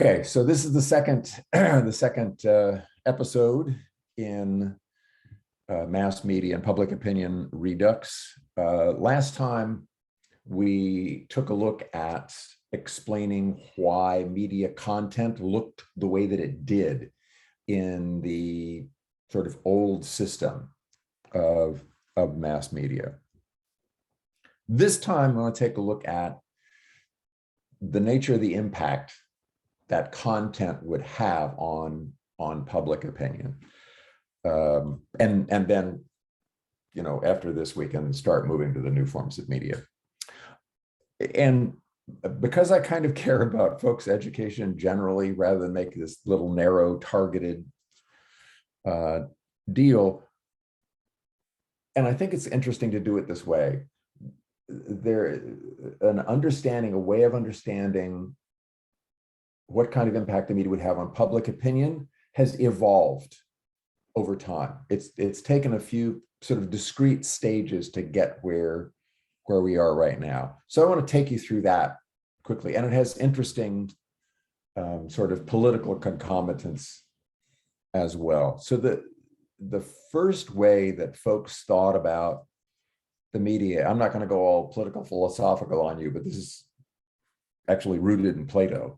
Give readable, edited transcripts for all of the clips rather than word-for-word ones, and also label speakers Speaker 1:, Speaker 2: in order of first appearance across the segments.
Speaker 1: Okay, so this is the second episode in mass media and public opinion redux. Last time we took a look at explaining why media content looked the way that it did in the sort of old system of mass media. This time, I want to take a look at the nature of the impact that content would have on public opinion. And then, you know, after this, we can start moving to the new forms of media. And because I kind of care about folks' education generally, rather than make this little narrow targeted deal, and I think it's interesting to do it this way, a way of understanding what kind of impact the media would have on public opinion has evolved over time. It's taken a few sort of discrete stages to get where we are right now. So I want to take you through that quickly. And it has interesting sort of political concomitants as well. So the first way that folks thought about the media, I'm not going to go all political philosophical on you, but this is actually rooted in Plato.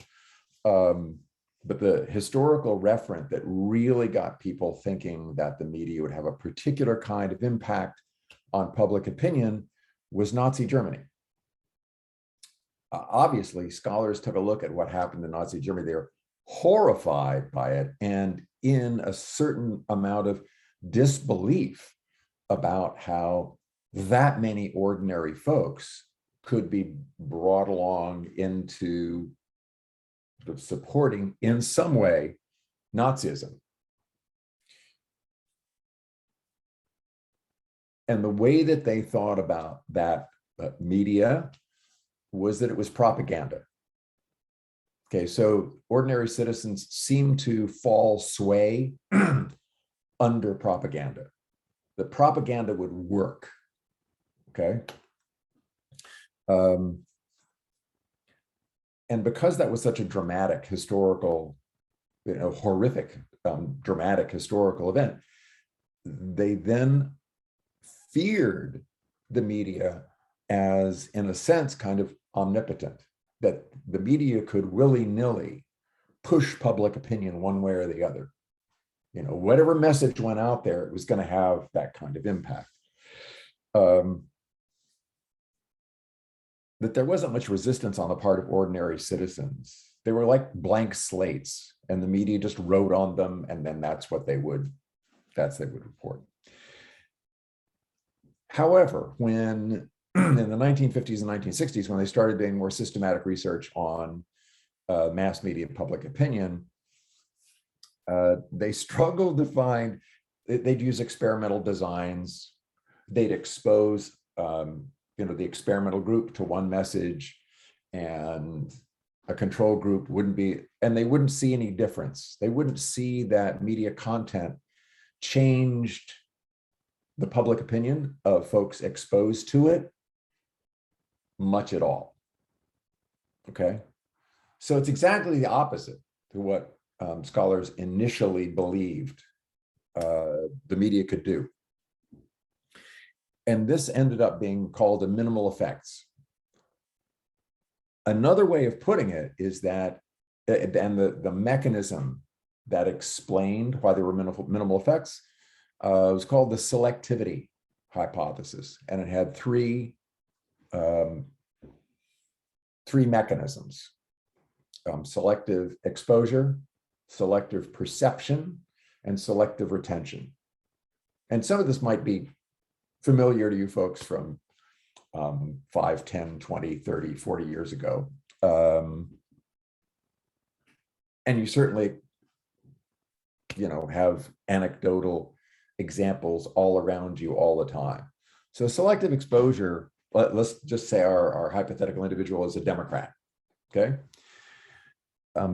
Speaker 1: But the historical referent that really got people thinking that the media would have a particular kind of impact on public opinion was Nazi Germany. Obviously, scholars took a look at what happened in Nazi Germany. They were horrified by it and in a certain amount of disbelief about how that many ordinary folks could be brought along into supporting in some way Nazism. And the way that they thought about that media was that it was propaganda. Okay, so ordinary citizens seem to fall sway under propaganda. The propaganda would work, okay? And because that was such a dramatic historical, horrific, dramatic historical event, they then feared the media as, in a sense, kind of omnipotent, that the media could willy-nilly push public opinion one way or the other. You know, whatever message went out there, it was going to have that kind of impact. That there wasn't much resistance on the part of ordinary citizens. They were like blank slates, and the media just wrote on them, and then that's what they would report. However, when in the 1950s and 1960s, when they started doing more systematic research on mass media and public opinion, they struggled to find, they'd use experimental designs, they'd expose the experimental group to one message and a control group wouldn't be, and they wouldn't see any difference. They wouldn't see that media content changed the public opinion of folks exposed to it much at all. Okay, so it's exactly the opposite to what scholars initially believed the media could do. And this ended up being called a minimal effects. Another way of putting it is that, and the mechanism that explained why there were minimal effects was called the selectivity hypothesis. And it had three mechanisms: selective exposure, selective perception, and selective retention. And some of this might be familiar to you folks from 5, 10, 20, 30, 40 years ago. And you certainly, have anecdotal examples all around you all the time. So selective exposure, let's just say our hypothetical individual is a Democrat, okay?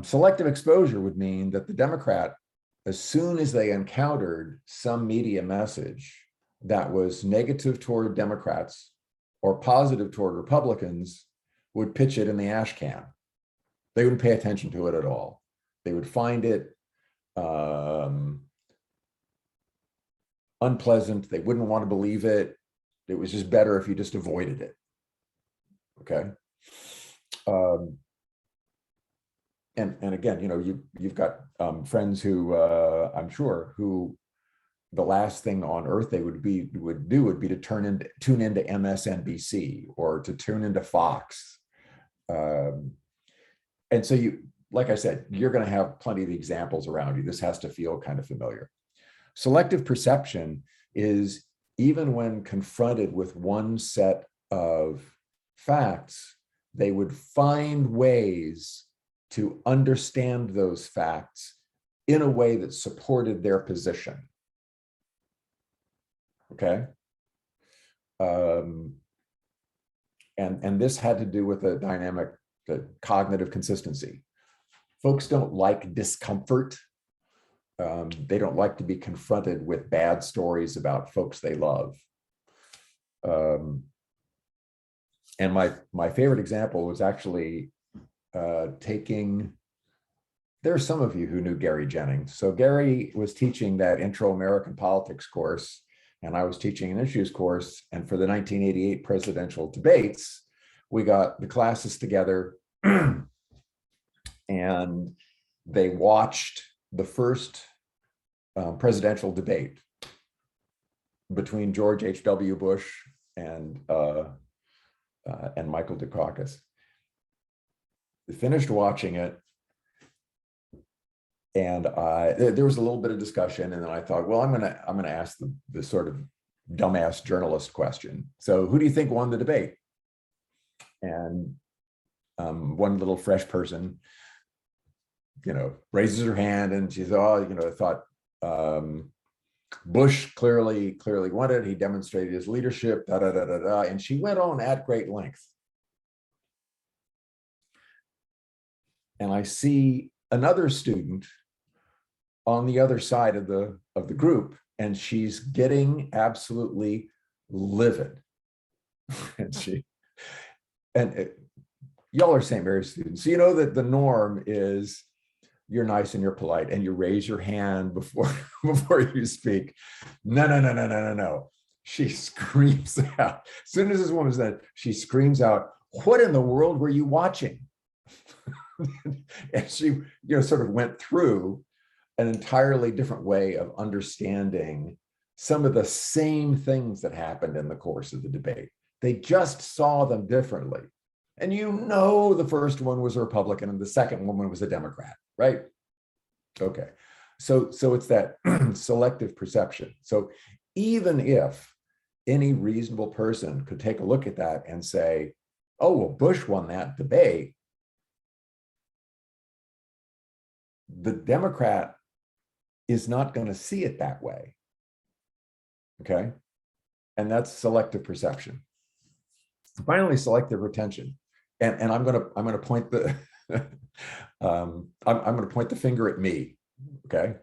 Speaker 1: Selective exposure would mean that the Democrat, as soon as they encountered some media message that was negative toward Democrats or positive toward Republicans, would pitch it in the ash can. They wouldn't pay attention to it at all. They would find it unpleasant. They wouldn't want to believe it. It was just better if you just avoided it. Okay. And again, you've got friends who I'm sure who the last thing on earth they would do would be to tune into MSNBC or to tune into Fox. And so like I said, you're going to have plenty of examples around you. This has to feel kind of familiar. Selective perception is even when confronted with one set of facts, they would find ways to understand those facts in a way that supported their position. Okay. And this had to do with the cognitive consistency. Folks don't like discomfort. They don't like to be confronted with bad stories about folks they love. And my favorite example was actually there are some of you who knew Gary Jennings. So Gary was teaching that Intro American Politics course, and I was teaching an issues course. And for the 1988 presidential debates, we got the classes together and they watched the first presidential debate between George H.W. Bush and Michael Dukakis. They finished watching it, and there was a little bit of discussion, and then I thought, well, I'm gonna ask the sort of dumbass journalist question. So, who do you think won the debate? And one little fresh person, raises her hand, and she's, I thought Bush clearly won it. He demonstrated his leadership, and she went on at great length. And I see another student on the other side of the group, and she's getting absolutely livid. and y'all are St. Mary's students, so you know that the norm is you're nice and you're polite and you raise your hand before you speak. No. She screams out. As soon as this woman's done, she screams out, "What in the world were you watching?" And she, sort of went through an entirely different way of understanding some of the same things that happened in the course of the debate. They just saw them differently. And the first one was a Republican and the second one was a Democrat, right? Okay. So it's that selective perception. So even if any reasonable person could take a look at that and say, oh, well, Bush won that debate, the Democrat is not going to see it that way. Okay. And that's selective perception. Finally, selective retention. And I'm going to point the I'm going to point the finger at me. Okay.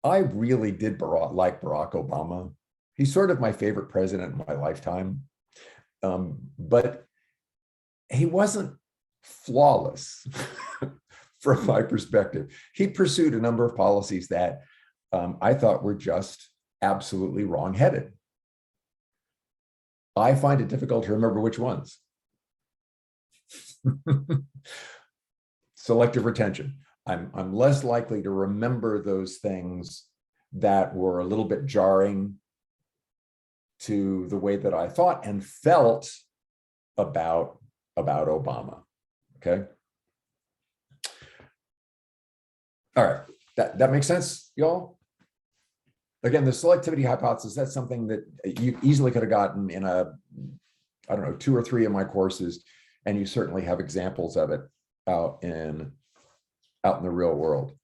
Speaker 1: I really did like Barack Obama. He's sort of my favorite president in my lifetime. But he wasn't flawless from my perspective. He pursued a number of policies that I thought were just absolutely wrong-headed. I find it difficult to remember which ones. Selective retention. I'm less likely to remember those things that were a little bit jarring to the way that I thought and felt about Obama. Okay. All right. That makes sense, y'all? Again, the selectivity hypothesis, that's something that you easily could have gotten in I don't know, 2 or 3 of my courses, and you certainly have examples of it out in the real world.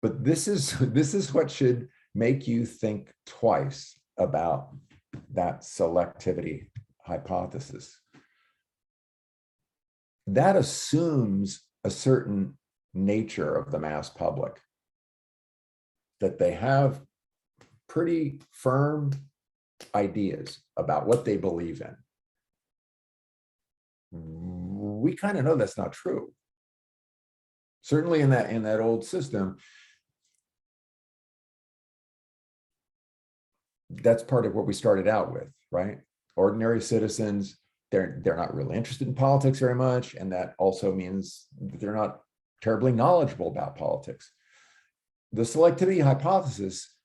Speaker 1: But this is what should make you think twice about that selectivity hypothesis. That assumes a certain nature of the mass public, that they have pretty firm ideas about what they believe in. we kind of know that's not true. Certainly in that old system, that's part of what we started out with, right? Ordinary citizens, they're not really interested in politics very much, and that also means that they're not terribly knowledgeable about politics. The selectivity hypothesis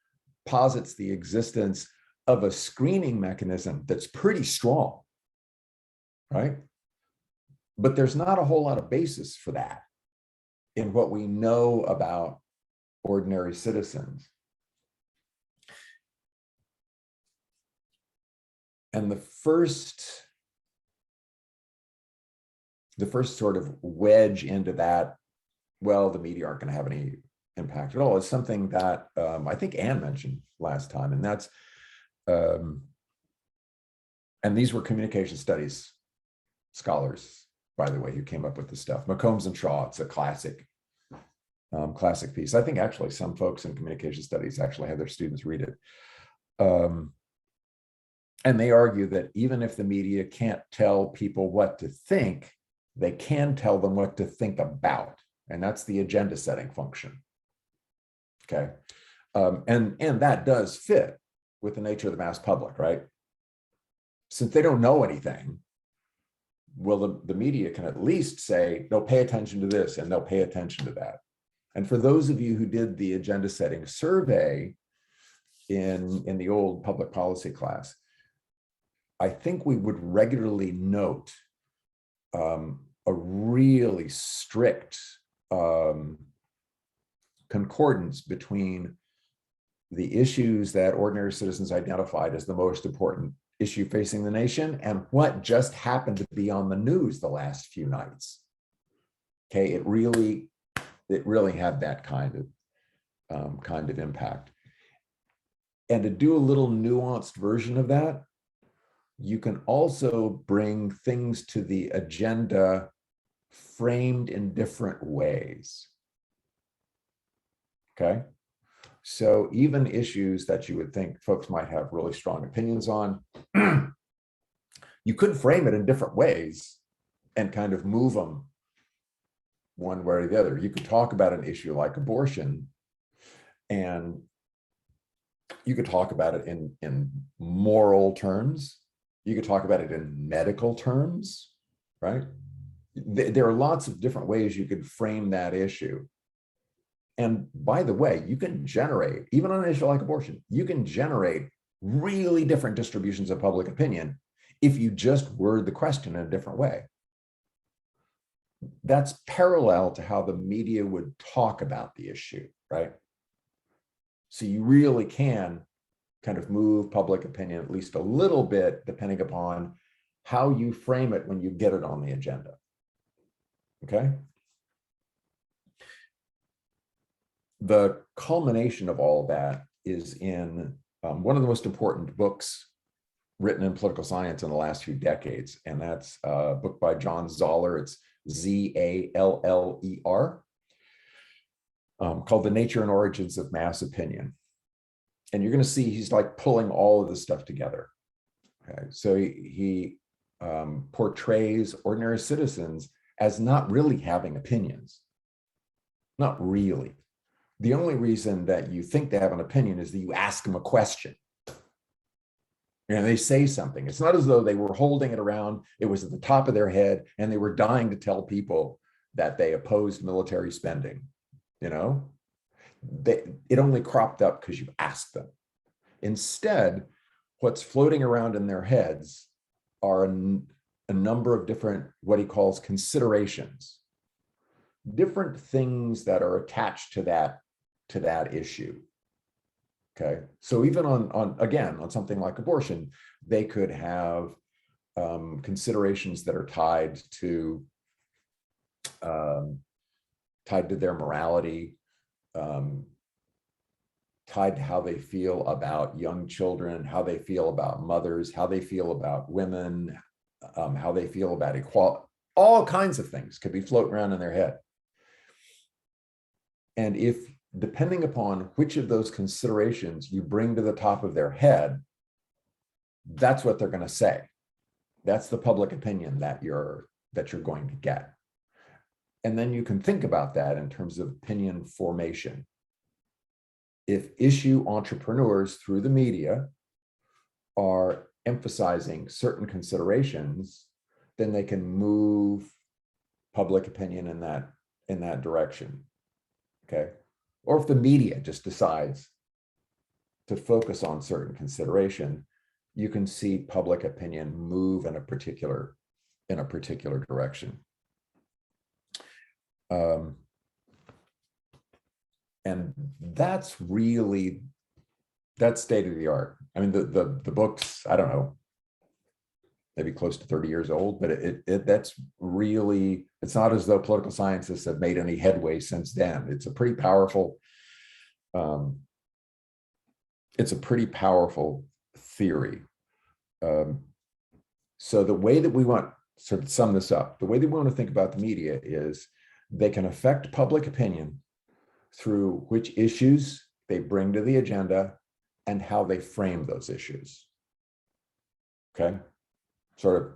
Speaker 1: posits the existence of a screening mechanism that's pretty strong, right? But there's not a whole lot of basis for that in what we know about ordinary citizens. And the first sort of wedge into that, well, the media aren't going to have any impact at all, is something that I think Anne mentioned last time, and that's, and these were communication studies scholars, by the way, who came up with this stuff. McCombs and Shaw, it's a classic piece. I think actually some folks in communication studies actually have their students read it. And they argue that even if the media can't tell people what to think, they can tell them what to think about. And that's the agenda setting function. Okay. And that does fit with the nature of the mass public, right? Since they don't know anything, well, the media can at least say, they'll pay attention to this and they'll pay attention to that. And for those of you who did the agenda setting survey in the old public policy class, I think we would regularly note a really strict concordance between the issues that ordinary citizens identified as the most important issue facing the nation and what just happened to be on the news the last few nights. Okay, it really had that kind of impact. And to do a little nuanced version of that, you can also bring things to the agenda framed in different ways. Okay, so even issues that you would think folks might have really strong opinions on, you could frame it in different ways and kind of move them one way or the other. You could talk about an issue like abortion, and you could talk about it in moral terms. You could talk about it in medical terms, right? There are lots of different ways you could frame that issue. And by the way, you can generate, even on an issue like abortion, you can generate really different distributions of public opinion if you just word the question in a different way. That's parallel to how the media would talk about the issue, right? So you really can kind of move public opinion at least a little bit, depending upon how you frame it when you get it on the agenda. Okay. The culmination of all of that is in one of the most important books written in political science in the last few decades, and that's a book by John Zoller. It's Z-A-L-L-E-R, called The Nature and Origins of Mass Opinion. And you're going to see he's like pulling all of this stuff together. Okay, so he portrays ordinary citizens as not really having opinions. Not really. The only reason that you think they have an opinion is that you ask them a question. And they say something. It's not as though they were holding it around, it was at the top of their head, and they were dying to tell people that they opposed military spending. You know, it only cropped up because you asked them. Instead, what's floating around in their heads are a number of different, what he calls considerations, different things that are attached to that issue. Okay, so even on something like abortion, they could have considerations that are tied to their morality, tied to how they feel about young children, how they feel about mothers, how they feel about women, how they feel about equality. All kinds of things could be floating around in their head. And if, depending upon which of those considerations you bring to the top of their head, that's what they're going to say. That's the public opinion that you're that you're going to get. And then you can think about that in terms of opinion formation. If issue entrepreneurs through the media are emphasizing certain considerations, then they can move public opinion in that direction. Okay. Or if the media just decides to focus on certain consideration, you can see public opinion move in a particular direction. And that's state of the art. I mean, the book's, I don't know, maybe close to 30 years old, but that's really, it's not as though political scientists have made any headway since then. It's a pretty powerful, theory. So the way that we want to sum this up, the way that we want to think about the media is they can affect public opinion through which issues they bring to the agenda and how they frame those issues. Okay, sort of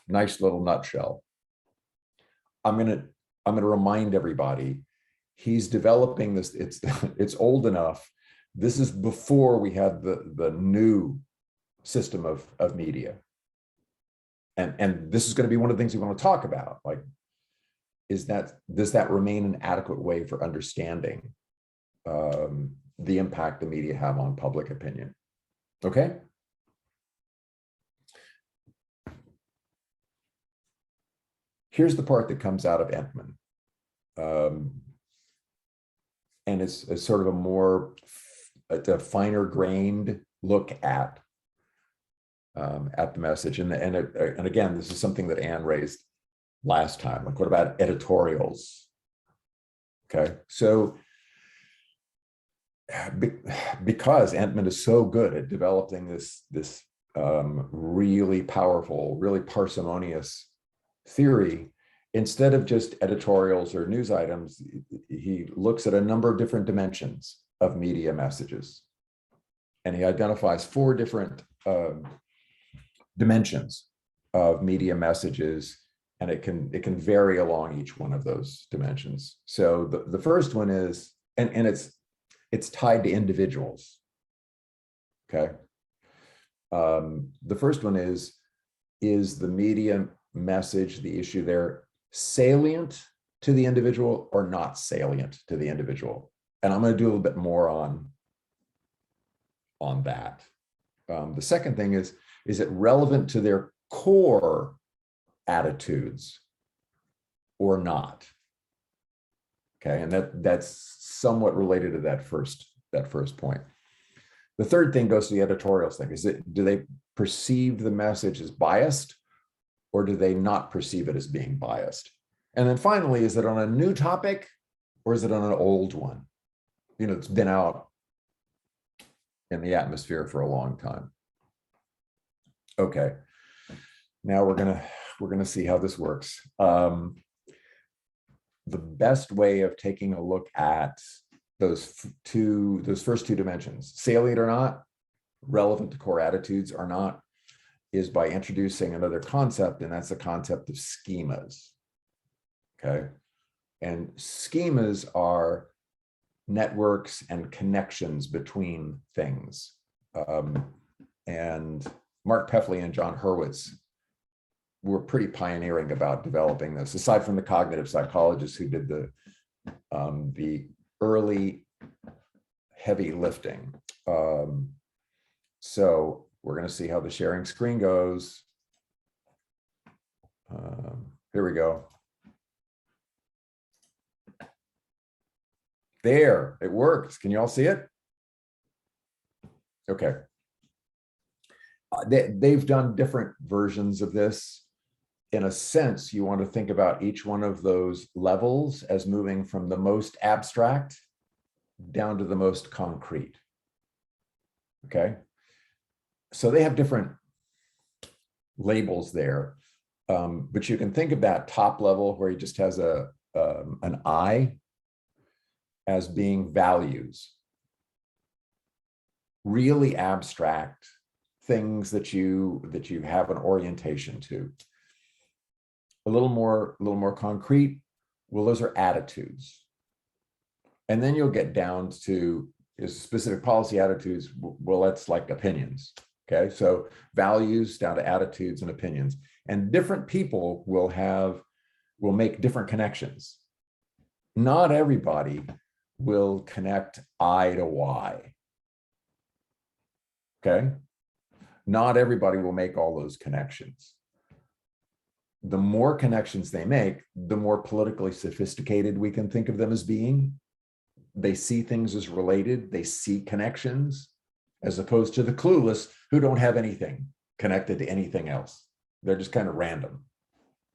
Speaker 1: nice little nutshell. I'm gonna remind everybody, he's developing this. It's old enough. This is before we had the new system of media. And this is going to be one of the things we want to talk about. Like, does that remain an adequate way for understanding the impact the media have on public opinion? Okay. Here's the part that comes out of Entman. And it's sort of a finer grained look at the message. And again, this is something that Anne raised last time. Like, what about editorials? Okay, so because Entman is so good at developing this really powerful, really parsimonious theory, instead of just editorials or news items, he looks at a number of different dimensions of media messages. And he identifies 4 different dimensions of media messages, and it can vary along each one of those dimensions. So the first one is, and it's tied to individuals. Okay. The first one is the media message, the issue there, salient to the individual or not salient to the individual? And I'm going to do a little bit more on that. The second thing is it relevant to their core attitudes or not? Okay, and that's somewhat related to that first point. The third thing goes to the editorials thing. Do they perceive the message as biased, or do they not perceive it as being biased? And then finally, is it on a new topic or is it on an old one? You know, it's been out in the atmosphere for a long time. Okay, now we're gonna see how this works. The best way of taking a look at those first 2 dimensions, salient or not, relevant to core attitudes or not, is by introducing another concept, and that's the concept of schemas. Okay, and schemas are networks and connections between things. And Mark Peffley and John Hurwitz were pretty pioneering about developing this, aside from the cognitive psychologists who did the early heavy lifting. So we're going to see how the sharing screen goes. Here we go. There, it works. Can you all see it? Okay. They've done different versions of this. In a sense, you want to think about each one of those levels as moving from the most abstract down to the most concrete. Okay. So they have different labels there. But you can think of that top level where he just has an I as being values, really abstract things that you have an orientation to. a little more concrete, well, those are attitudes. And then you'll get down to specific policy attitudes. Well, that's like opinions. Okay, so values down to attitudes and opinions. And different people will make different connections. Not everybody will connect I to Y. Okay, not everybody will make all those connections. The more connections they make, the more politically sophisticated we can think of them as being. They see things as related, they see connections, as opposed to the clueless who don't have anything connected to anything else. They're just kind of random,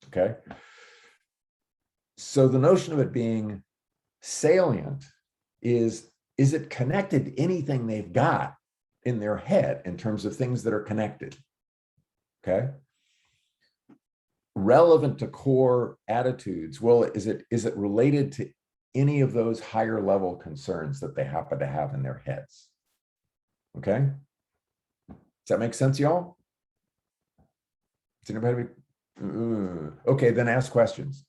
Speaker 1: okay? So the notion of it being salient is it connected to anything they've got in their head in terms of things that are connected, okay? Relevant to core attitudes, well, is it related to any of those higher level concerns that they happen to have in their heads? Okay, does that make sense, y'all? Does anybody? Okay, then ask questions.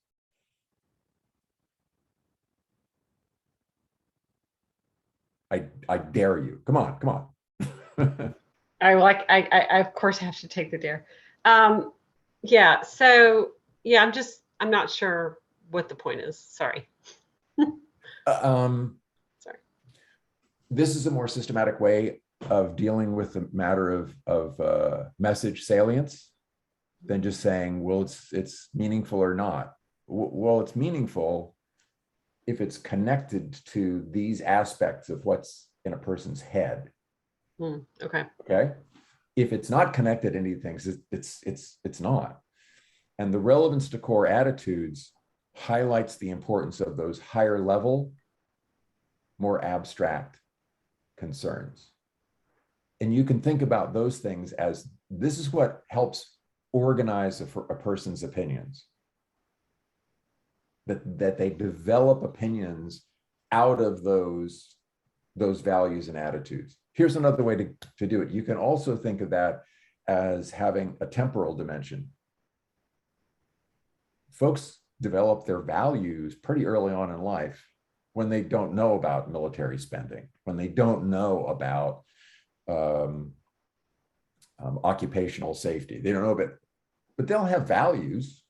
Speaker 1: I dare you. Come on.
Speaker 2: I of course have to take the dare. Yeah. So yeah, I'm not sure what the point is. Sorry.
Speaker 1: Sorry. This is a more systematic way of dealing with the matter of message salience than just saying, well, it's meaningful or not. Well, it's meaningful if it's connected to these aspects of what's in a person's head.
Speaker 2: Okay.
Speaker 1: Okay. If it's not connected to anything, it's not. And the relevance to core attitudes highlights the importance of those higher level, more abstract concerns. And you can think about those things as this is what helps organize a person's opinions. That they develop opinions out of those values and attitudes. Here's another way to do it. You can also think of that as having a temporal dimension. Folks develop their values pretty early on in life when they don't know about military spending, when they don't know about occupational safety. They don't know about, but they'll have values.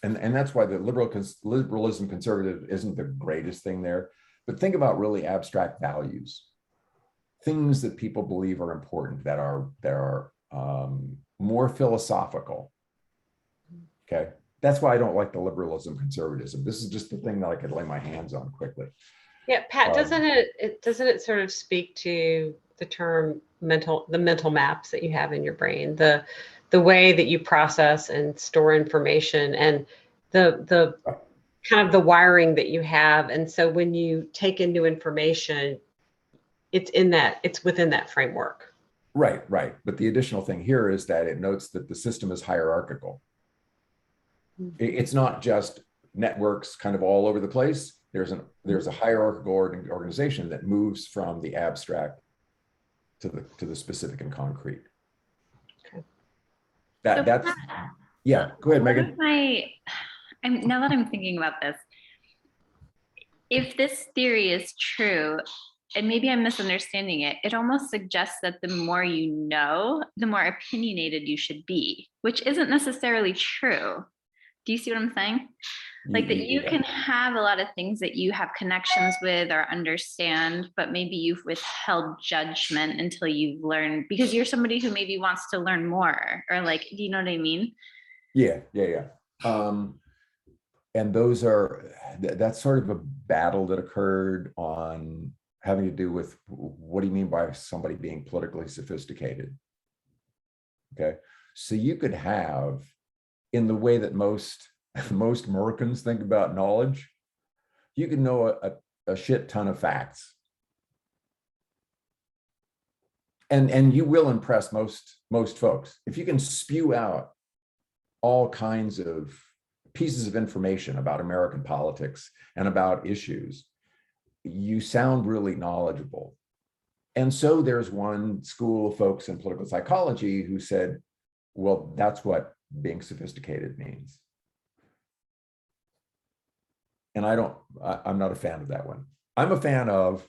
Speaker 1: And that's why the liberalism conservative isn't the greatest thing there. But think about really abstract values, things that people believe are important, that are more philosophical. Okay, that's why I don't like the liberalism conservatism. This is just the thing that I could lay my hands on quickly.
Speaker 2: Yeah, Pat, doesn't it sort of speak to the term the mental maps that you have in your brain, the way that you process and store information, and the kind of the wiring that you have. And so when you take in new information, it's within that framework.
Speaker 1: Right. But the additional thing here is that it notes that the system is hierarchical. It's not just networks kind of all over the place. There's a hierarchical organization that moves from the abstract to the specific and concrete.
Speaker 2: Okay.
Speaker 1: That's yeah. Go ahead, Megan.
Speaker 3: Now that I'm thinking about this, if this theory is true, and maybe I'm misunderstanding it, it almost suggests that the more you know, the more opinionated you should be, which isn't necessarily true. Do you see what I'm saying? Like that you can have a lot of things that you have connections with or understand, but maybe you've withheld judgment until you've learned, because you're somebody who maybe wants to learn more, or like, do you know what I mean?
Speaker 1: Yeah. And that's sort of a battle that occurred on having to do with what do you mean by somebody being politically sophisticated? Okay, so you could have, in the way that most Americans think about knowledge, you can know a shit ton of facts. And you will impress most folks. If you can spew out all kinds of pieces of information about American politics and about issues, you sound really knowledgeable. And so there's one school of folks in political psychology who said, well, that's what being sophisticated means. And I'm not a fan of that one. I'm a fan of,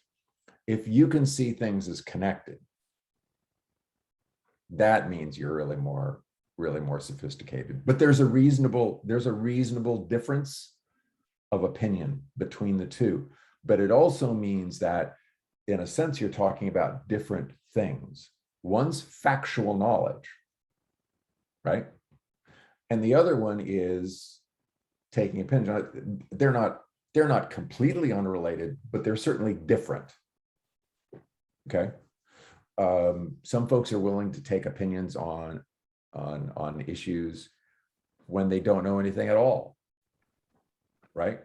Speaker 1: if you can see things as connected, that means you're really more sophisticated. But there's a reasonable difference of opinion between the two. But it also means that, in a sense, you're talking about different things. One's factual knowledge, right? And the other one is taking opinion. They're not completely unrelated, but they're certainly different. Okay. Some folks are willing to take opinions on issues when they don't know anything at all, right?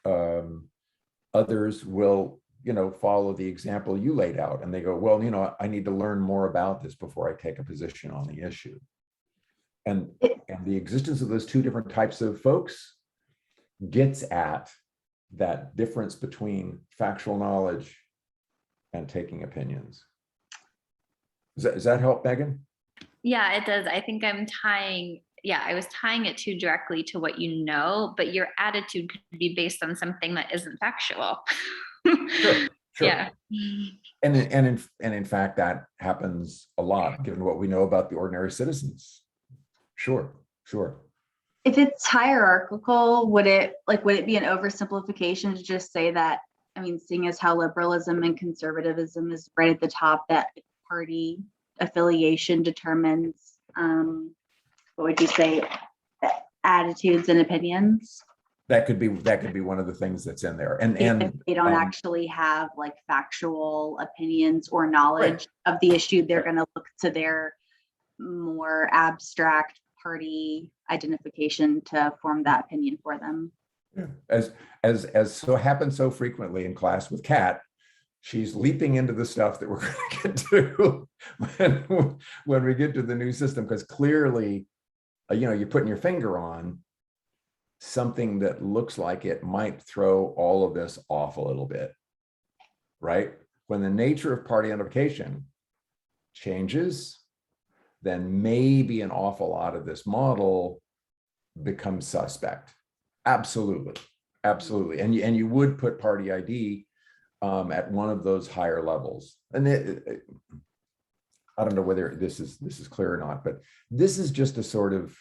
Speaker 1: Others will, follow the example you laid out, and they go, well, I need to learn more about this before I take a position on the issue. And the existence of those two different types of folks gets at that difference between factual knowledge and taking opinions. Does that help, Megan?
Speaker 3: Yeah, it does. I think I was tying it too directly to what you know, but your attitude could be based on something that isn't factual.
Speaker 1: Sure.
Speaker 3: Yeah.
Speaker 1: And in fact, that happens a lot, given what we know about the ordinary citizens. Sure.
Speaker 4: If it's hierarchical, would it be an oversimplification to just say that, seeing as how liberalism and conservatism is right at the top, that party affiliation determines, what would you say, attitudes and opinions?
Speaker 1: That could be one of the things that's in there. And
Speaker 4: if they don't actually have like factual opinions or knowledge of the issue, they're going to look to their more abstract party identification to form that opinion for them.
Speaker 1: Yeah. As so happens so frequently in class with Kat, she's leaping into the stuff that we're going to get to when we get to the new system, because clearly, you're putting your finger on something that looks like it might throw all of this off a little bit, right? When the nature of party identification changes, then maybe an awful lot of this model becomes suspect. Absolutely. And you would put party ID at one of those higher levels. And I don't know whether this is clear or not, but this is just a sort of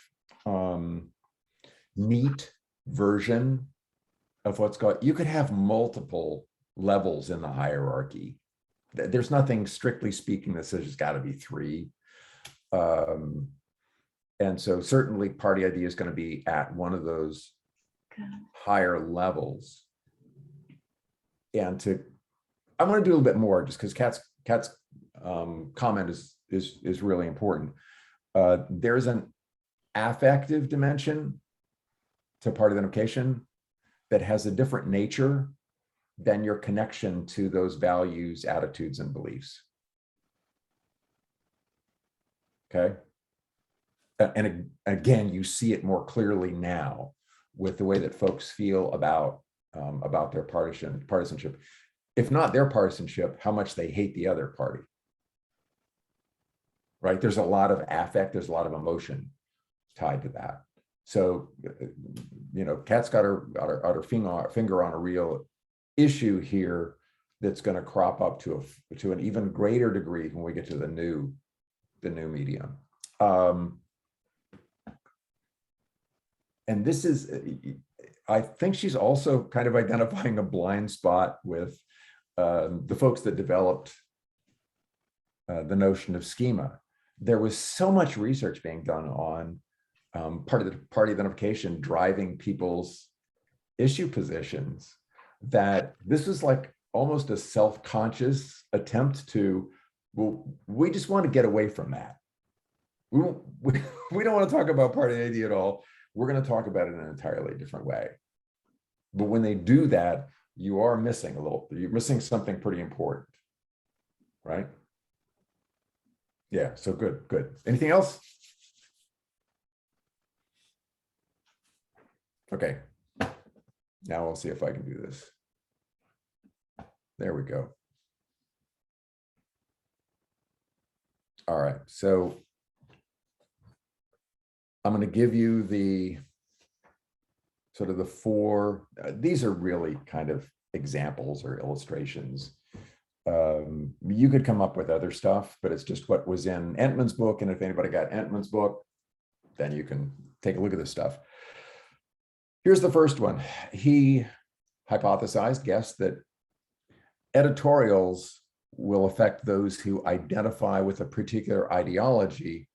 Speaker 1: neat version of what's called. You could have multiple levels in the hierarchy. There's nothing strictly speaking that says it's got to be 3. And so certainly party ID is going to be at one of those higher levels. And I want to do a little bit more, just because Kat's comment is really important. There's an affective dimension to party identification that has a different nature than your connection to those values, attitudes, and beliefs. Okay. And again, you see it more clearly now with the way that folks feel about their partisanship. If not their partisanship, how much they hate the other party. Right? There's a lot of affect, there's a lot of emotion tied to that. So, Kat's got her finger on a real issue here that's going to crop up to an even greater degree when we get to the new medium. And this is, I think she's also kind of identifying a blind spot with the folks that developed the notion of schema. There was so much research being done on party identification driving people's issue positions that this was like almost a self-conscious attempt to, we just want to get away from that. We don't want to talk about party ID at all. We're going to talk about it in an entirely different way. But when they do that, you're missing something pretty important, right? Yeah, so good. Anything else? Okay, now I'll see if I can do this. There we go. All right, so I'm going to give you the sort of the four, these are really kind of examples or illustrations. You could come up with other stuff, but it's just what was in Entman's book. And if anybody got Entman's book, then you can take a look at this stuff. Here's the first one. He hypothesized, guessed that editorials will affect those who identify with a particular ideology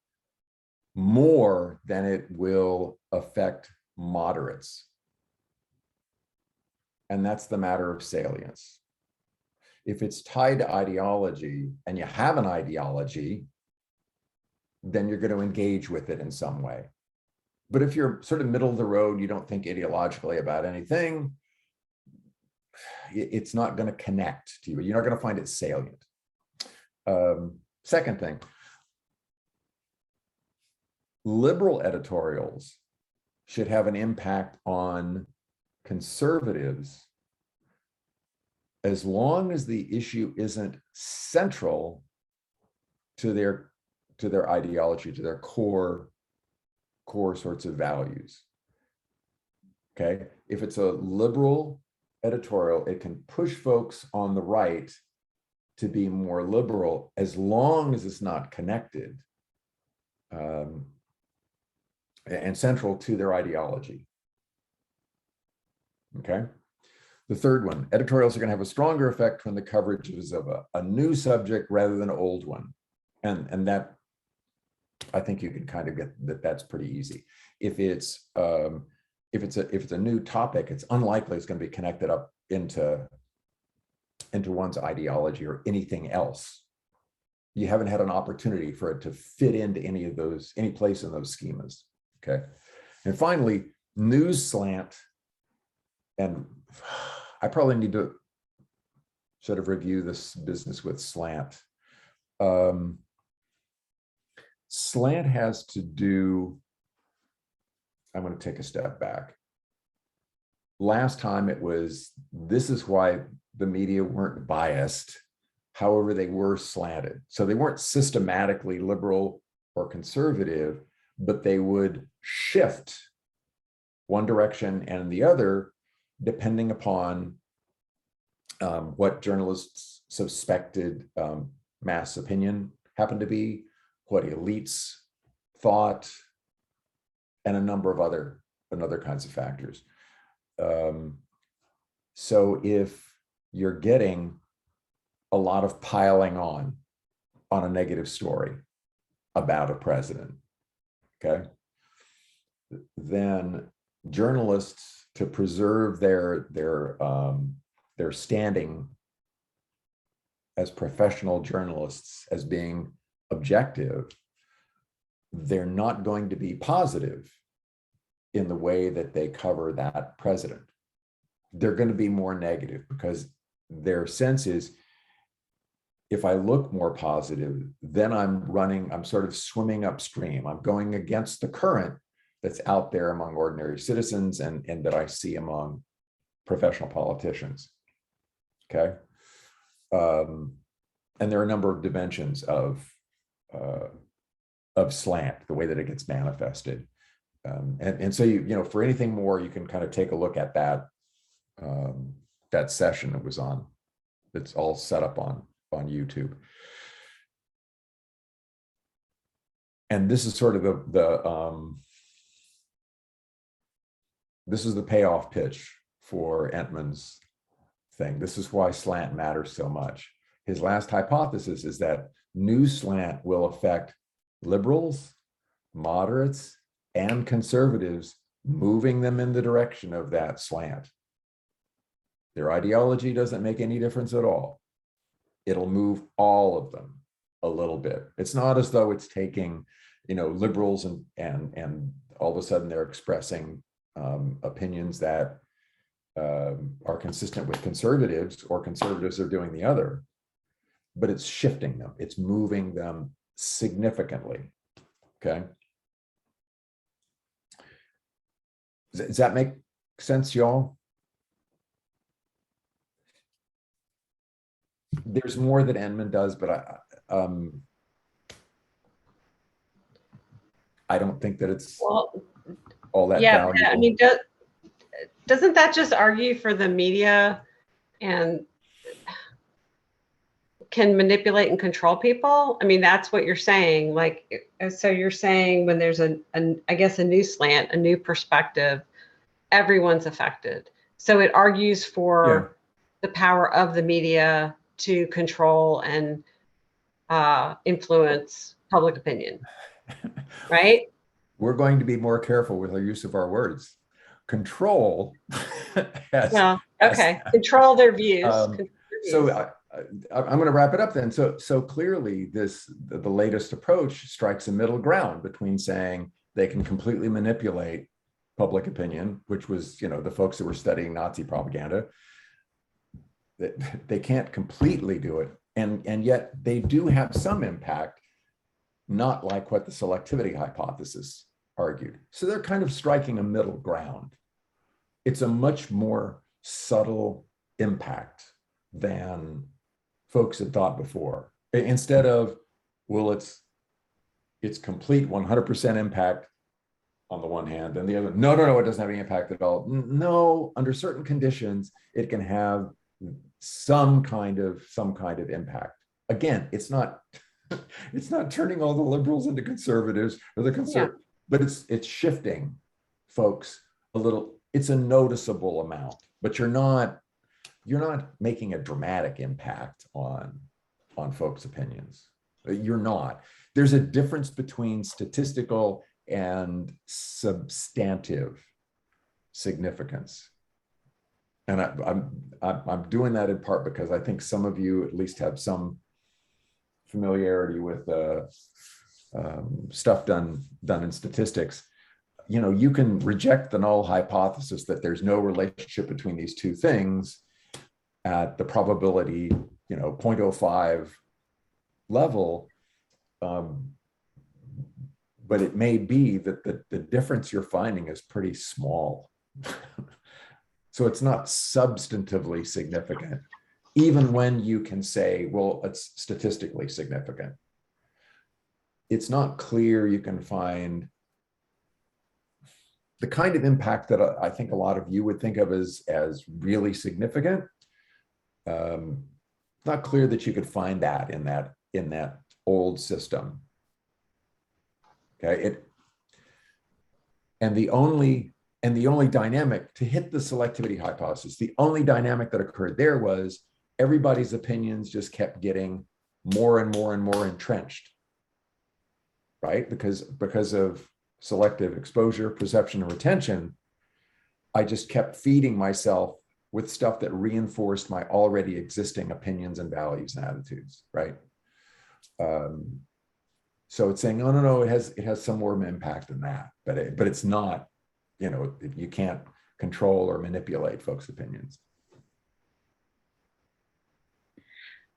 Speaker 1: more than it will affect moderates. And that's the matter of salience. If it's tied to ideology and you have an ideology, then you're going to engage with it in some way. But if you're sort of middle of the road, you don't think ideologically about anything, it's not going to connect to you. You're not going to find it salient. Second thing, liberal editorials should have an impact on conservatives as long as the issue isn't central to their ideology, to their core sorts of values. Okay, if it's a liberal editorial, it can push folks on the right to be more liberal as long as it's not connected and central to their ideology. Okay. The third one, editorials are going to have a stronger effect when the coverage is of a new subject rather than an old one. And that, I think you can kind of get that. That's pretty easy. If it's a new topic, it's unlikely it's going to be connected up into one's ideology or anything else. You haven't had an opportunity for it to fit into any place in those schemas. Okay. And finally, news slant. And I probably need to sort of review this business with slant. Slant has to do, I'm going to take a step back. Last time it was, this is why the media weren't biased. However, they were slanted. So they weren't systematically liberal or conservative, but they would shift one direction and the other depending upon what journalists suspected mass opinion happened to be, what elites thought, and a number of other kinds of factors. So if you're getting a lot of piling on a negative story about a president, okay, then journalists, to preserve their standing as professional journalists, as being objective, they're not going to be positive in the way that they cover that president. They're going to be more negative because their sense is, if I look more positive, then I'm sort of swimming upstream. I'm going against the current that's out there among ordinary citizens and that I see among professional politicians. Okay. And there are a number of dimensions of slant, the way that it gets manifested. And so for anything more, you can kind of take a look at that session that was on, that's all set up on YouTube. And this is sort of this is the payoff pitch for Entman's thing. This is why slant matters so much. His last hypothesis is that news slant will affect liberals, moderates, and conservatives, moving them in the direction of that slant. Their ideology doesn't make any difference at all. It'll move all of them a little bit. It's not as though it's taking, liberals and all of a sudden they're expressing opinions that are consistent with conservatives, or conservatives are doing the other, but it's shifting them. It's moving them significantly. Okay. Does that make sense, y'all? There's more that Entman does, but I don't think that it's all that valuable.
Speaker 2: I mean, doesn't that just argue for the media and can manipulate and control people? I mean, that's what you're saying. Like, so you're saying when there's I guess a new slant, a new perspective, everyone's affected. So it argues for the power of the media to control and influence public opinion, right?
Speaker 1: We're going to be more careful with our use of our words. Control
Speaker 2: Well, okay. Control their views.
Speaker 1: So I'm going to wrap it up then. So clearly the latest approach strikes a middle ground between saying they can completely manipulate public opinion, which was, the folks that were studying Nazi propaganda. They can't completely do it. And yet they do have some impact, not like what the selectivity hypothesis argued. So they're kind of striking a middle ground. It's a much more subtle impact than folks had thought before. Instead of, well, it's complete 100% impact on the one hand, and the other, no, it doesn't have any impact at all. No, under certain conditions, it can have some kind of impact. Again, it's not turning all the liberals into conservatives or but it's shifting folks a little. It's a noticeable amount, but you're not making a dramatic impact on folks' opinions. You're not. There's a difference between statistical and substantive significance. And I'm doing that in part because I think some of you at least have some familiarity with stuff done in statistics. You can reject the null hypothesis that there's no relationship between these two things at the probability, 0.05 level. But it may be that the difference you're finding is pretty small. So it's not substantively significant, even when you can say, well, it's statistically significant. It's not clear you can find the kind of impact that I think a lot of you would think of as really significant. Not clear that you could find that in that old system. Okay, and the only dynamic to hit the selectivity hypothesis, the only dynamic that occurred there was everybody's opinions just kept getting more and more and more entrenched, right? Because of selective exposure, perception, and retention, I just kept feeding myself with stuff that reinforced my already existing opinions and values and attitudes, right? So it's saying, no, it has some more impact than that, but it's not, you can't control or manipulate folks' opinions.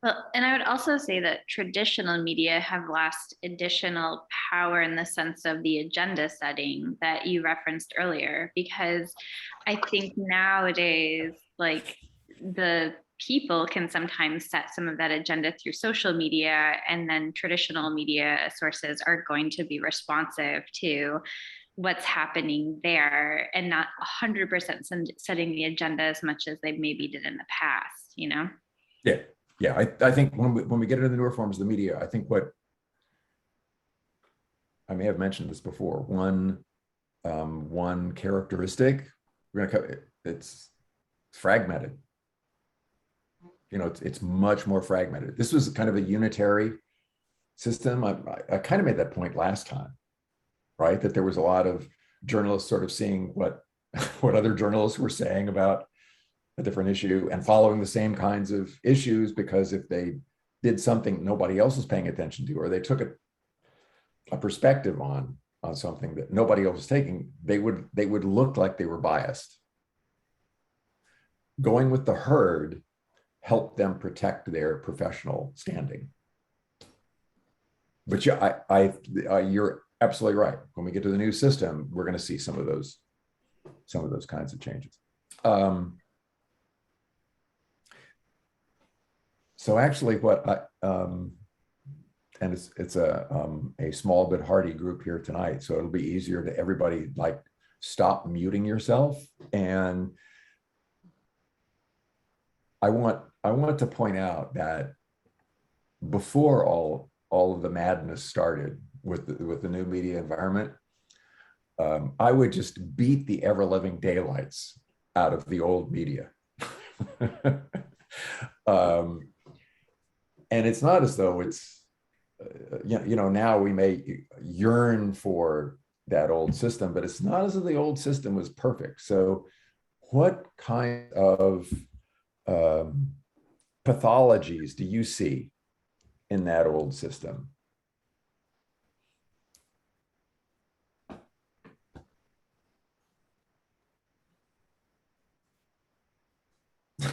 Speaker 3: Well, and I would also say that traditional media have lost additional power in the sense of the agenda setting that you referenced earlier, because I think nowadays, like, the people can sometimes set some of that agenda through social media, and then traditional media sources are going to be responsive to what's happening there and not 100% setting the agenda as much as they maybe did in the past,
Speaker 1: Yeah, I think when we get into the newer forms of the media, I think what I may have mentioned this before, one characteristic, it's fragmented. It's much more fragmented. This was kind of a unitary system. I kind of made that point last time, right? That there was a lot of journalists sort of seeing what other journalists were saying about a different issue and following the same kinds of issues, because if they did something nobody else was paying attention to, or they took a perspective on something that nobody else was taking, they would look like they were biased. Going with the herd helped them protect their professional standing. But yeah, you're absolutely right. When we get to the new system, we're going to see some of those kinds of changes. So actually, and it's a small but hearty group here tonight, so it'll be easier to everybody. Like stop muting yourself. And I want to point out that before all of the madness started with the new media environment, I would just beat the ever-living daylights out of the old media. And it's not as though it's, now we may yearn for that old system, but it's not as though the old system was perfect. So what kind of pathologies do you see in that old system?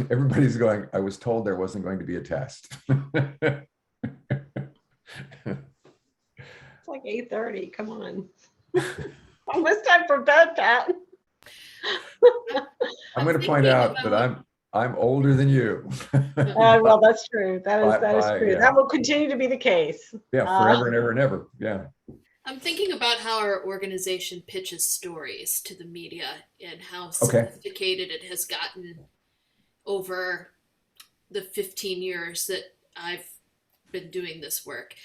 Speaker 1: Everybody's going, I was told there wasn't going to be a test.
Speaker 2: It's like 8:30. Come on. Almost time for bed, Pat.
Speaker 1: I'm going to point out that I'm older than you.
Speaker 2: Well, that's true. That is true.
Speaker 1: Yeah.
Speaker 2: That will continue to be the case.
Speaker 1: Yeah, forever and ever and ever. Yeah.
Speaker 5: I'm thinking about how our organization pitches stories to the media and how sophisticated it has gotten over the 15 years that I've been doing this work.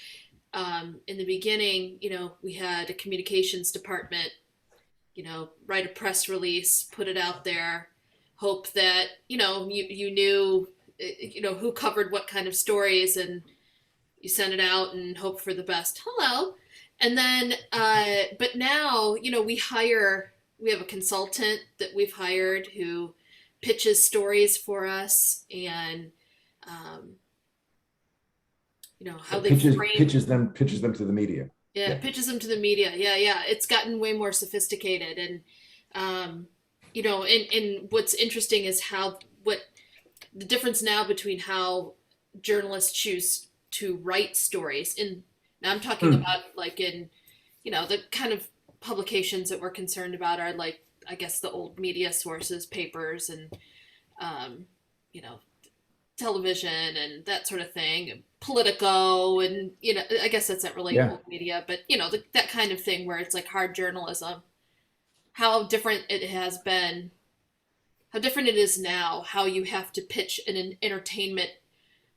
Speaker 5: In the beginning, we had a communications department, write a press release, put it out there, hope that, you knew, who covered what kind of stories, and you send it out and hope for the best. Hello. And then, but now, we have a consultant that we've hired who pitches stories for us, and, how they
Speaker 1: pitches them to the media.
Speaker 5: Yeah, pitches them to the media. Yeah. It's gotten way more sophisticated. And, and what's interesting is what the difference now between how journalists choose to write stories. Now I'm talking about like in, the kind of publications that we're concerned about are like, I guess, the old media sources, papers, and, television and that sort of thing, and Politico, and I guess that's not really old media, but that kind of thing where it's like hard journalism. How different it has been, how different it is now, how you have to pitch an entertainment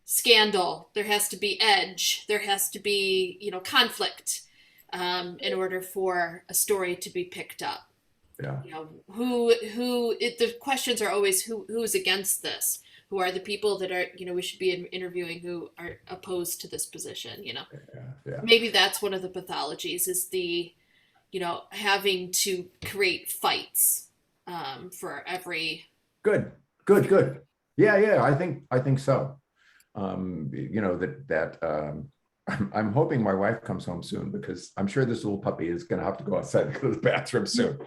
Speaker 5: scandal. There has to be edge, there has to be conflict in order for a story to be picked up.
Speaker 1: Yeah.
Speaker 5: The questions are always who's against this. Who are the people that are, we should be interviewing who are opposed to this position, Yeah. Maybe that's one of the pathologies is the, having to create fights for every.
Speaker 1: Good. Yeah. I think so. I'm hoping my wife comes home soon, because I'm sure this little puppy is going to have to go outside to go to the bathroom soon.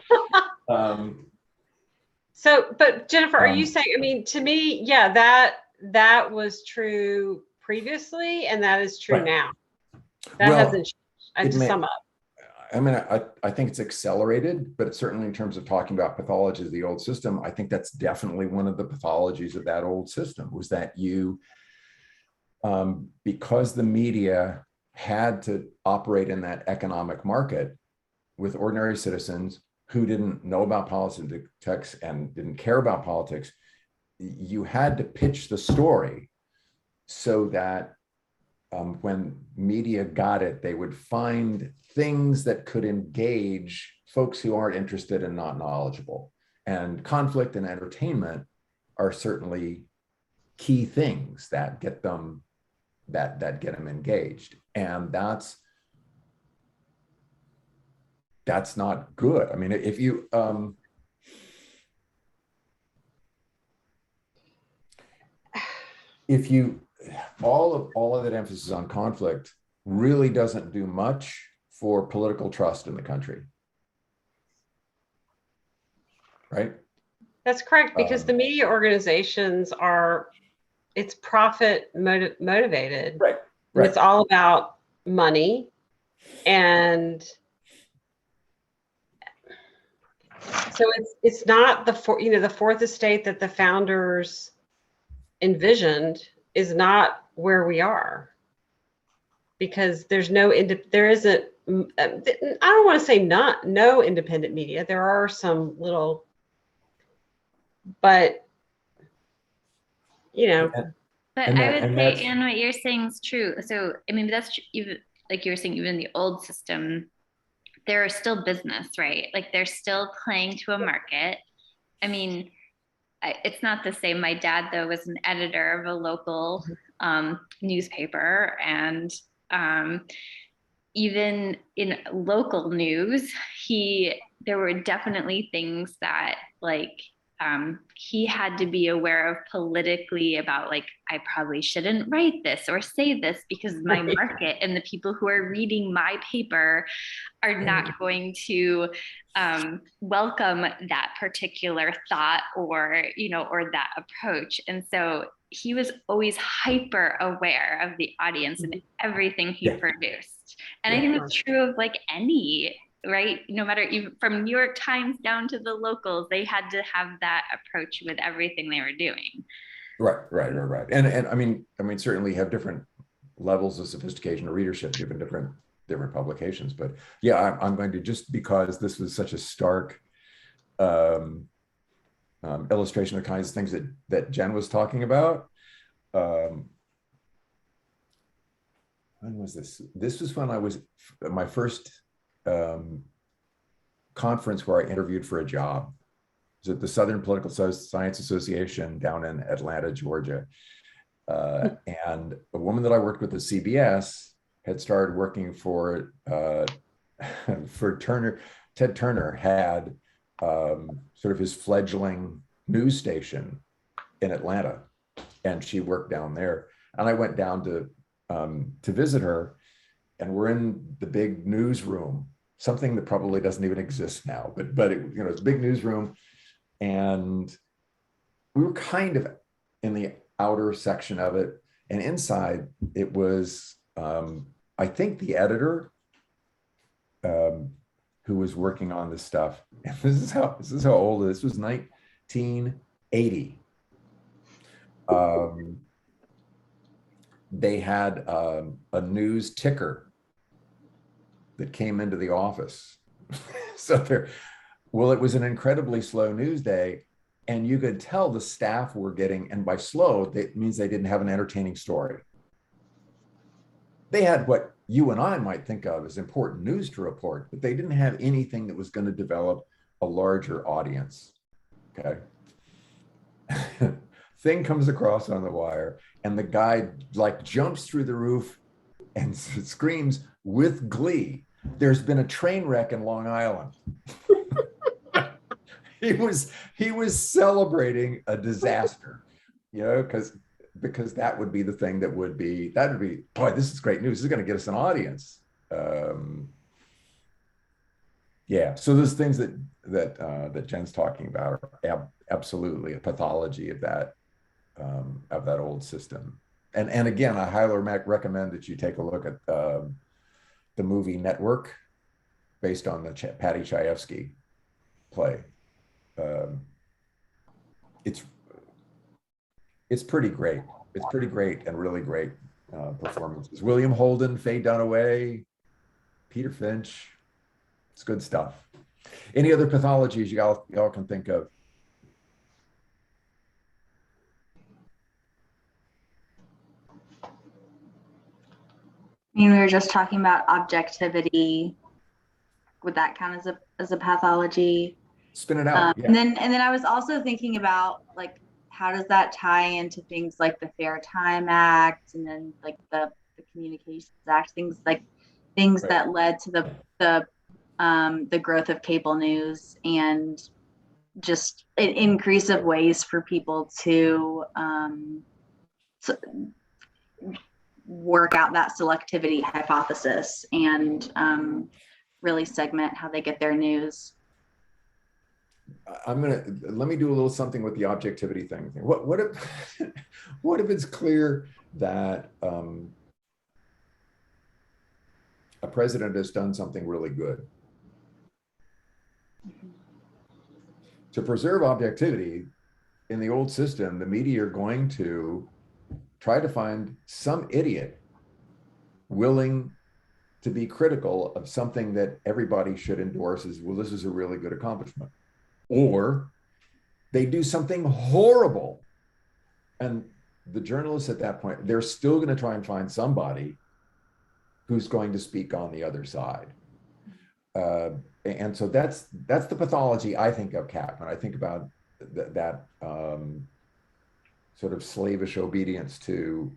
Speaker 2: So, but Jennifer, are you saying, to me, that was true previously, and that is true now. That hasn't changed. To sum up.
Speaker 1: I think it's accelerated, but certainly in terms of talking about pathologies of the old system, I think that's definitely one of the pathologies of that old system, was that because the media had to operate in that economic market with ordinary citizens who didn't know about politics and didn't care about politics, you had to pitch the story so that when media got it, they would find things that could engage folks who aren't interested and not knowledgeable. And conflict and entertainment are certainly key things that get them that get them engaged. And that's not good. If you all of that emphasis on conflict really doesn't do much for political trust in the country, right?
Speaker 2: That's correct, because the media organizations it's profit motivated.
Speaker 1: Right.
Speaker 2: It's all about money, and so it's not the fourth estate that the founders envisioned is not where we are, because there isn't I don't want to say no independent media. There are some little, but you know.
Speaker 3: But
Speaker 1: And
Speaker 3: I
Speaker 1: that,
Speaker 3: would
Speaker 1: and
Speaker 3: say,
Speaker 1: that's,
Speaker 3: Anne, what you're saying is true. So, I mean, even like you were saying, even the old system, there are still business, right? Like they're still playing to a market. I mean, it's not the same. My dad, though, was an editor of a local newspaper, and even in local news, there were definitely things that he had to be aware of politically about, like, I probably shouldn't write this or say this because my market and the people who are reading my paper are not going to welcome that particular thought or that approach. And so he was always hyper aware of the audience and everything he produced. And I think that's true of like any, right? No matter, even from New York Times down to the locals, they had to have that approach with everything they were doing.
Speaker 1: Right. And I mean, certainly have different levels of sophistication or readership given different publications. But yeah, I'm going to, just because this was such a stark illustration of the kinds of things that Jen was talking about. When was this? This was when I was my first conference where I interviewed for a job. It was at the Southern Political Science Association down in Atlanta, Georgia. And a woman that I worked with at CBS had started working for Turner. Ted Turner had sort of his fledgling news station in Atlanta, and she worked down there. And I went down to visit her, and we're in the big newsroom, something that probably doesn't even exist now, but it, it's a big newsroom, and we were kind of in the outer section of it, and inside it was I think the editor who was working on this stuff. And this is how old it is. This was 1980. They had a news ticker that came into the office. So it was an incredibly slow news day, and you could tell the staff were getting, and by slow, that means they didn't have an entertaining story. They had what you and I might think of as important news to report, but they didn't have anything that was going to develop a larger audience. Okay. Thing comes across on the wire, and the guy like jumps through the roof and screams with glee, "There's been a train wreck in Long Island." He was celebrating a disaster, because that would be the thing that would be, boy, this is great news. This is going to get us an audience. Yeah. So those things that Jen's talking about are absolutely a pathology of that old system. And again, I highly recommend that you take a look at the movie Network, based on the Patty Chayefsky play. It's pretty great. It's pretty great, and really great performances. William Holden, Faye Dunaway, Peter Finch. It's good stuff. Any other pathologies y'all can think of?
Speaker 4: I mean, we were just talking about objectivity. Would that count as a pathology?
Speaker 1: Spin it out. Yeah.
Speaker 4: And then I was also thinking about, like, how does that tie into things like the Fair Time Act, and then like the Communications Act, things right. That led to the growth of cable news, and just an increase of ways for people to work out that selectivity hypothesis, and really segment how they get their news.
Speaker 1: Let me do a little something with the objectivity thing. What if what if it's clear that a president has done something really good? To preserve objectivity in the old system, the media are going to try to find some idiot willing to be critical of something that everybody should endorse as, well, this is a really good accomplishment. Or they do something horrible. And the journalists at that point, they're still going to try and find somebody who's going to speak on the other side. And so that's the pathology I think of, Kat, when I think about that sort of slavish obedience to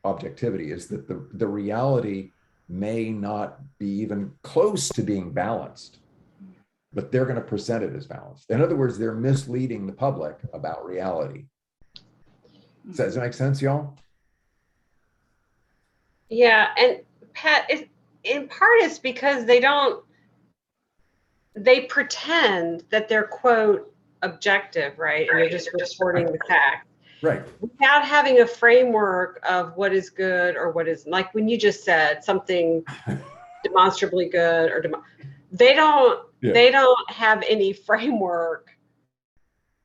Speaker 1: objectivity, is that the reality may not be even close to being balanced, but they're going to present it as balanced. In other words, they're misleading the public about reality. Does that make sense, y'all?
Speaker 2: Yeah, and Pat, in part it's because they pretend that they're, quote, objective, right? And they're just reporting the facts.
Speaker 1: Right.
Speaker 2: Without having a framework of what is good or what is, like when you just said something demonstrably good or they don't have any framework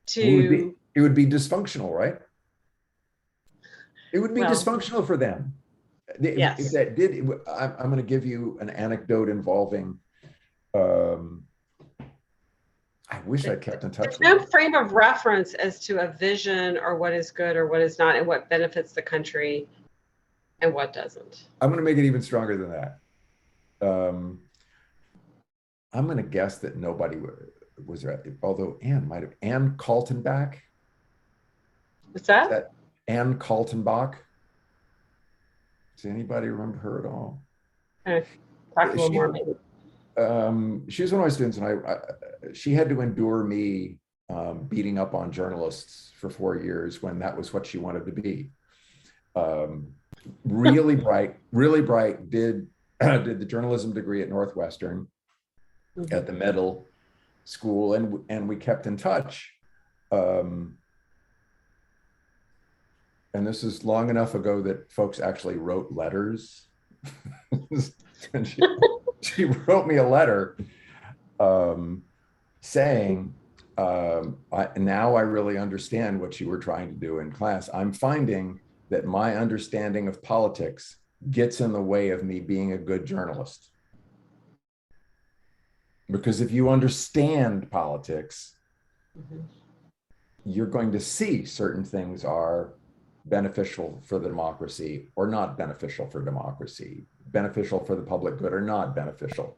Speaker 2: to.
Speaker 1: It would be dysfunctional, right? It would be dysfunctional for them.
Speaker 2: Yes.
Speaker 1: If that did, I'm going to give you an anecdote involving. I wish I kept in touch.
Speaker 2: There's no frame of reference as to a vision or what is good or what is not, and what benefits the country and what doesn't.
Speaker 1: I'm going to make it even stronger than that. I'm going to guess that nobody was there, although Ann Kaltenbach.
Speaker 2: What's that?
Speaker 1: Ann Kaltenbach. Does anybody remember her at all?
Speaker 2: Talk a little more, maybe.
Speaker 1: She was one of my students, and she had to endure me beating up on journalists for 4 years when that was what she wanted to be. Really bright, did the journalism degree at Northwestern, at the Medill School, and we kept in touch. And this is long enough ago that folks actually wrote letters. And she wrote me a letter saying, now I really understand what you were trying to do in class. I'm finding that my understanding of politics gets in the way of me being a good journalist. Because if you understand politics, you're going to see certain things are beneficial for the democracy or not beneficial for democracy, beneficial for the public good or not beneficial.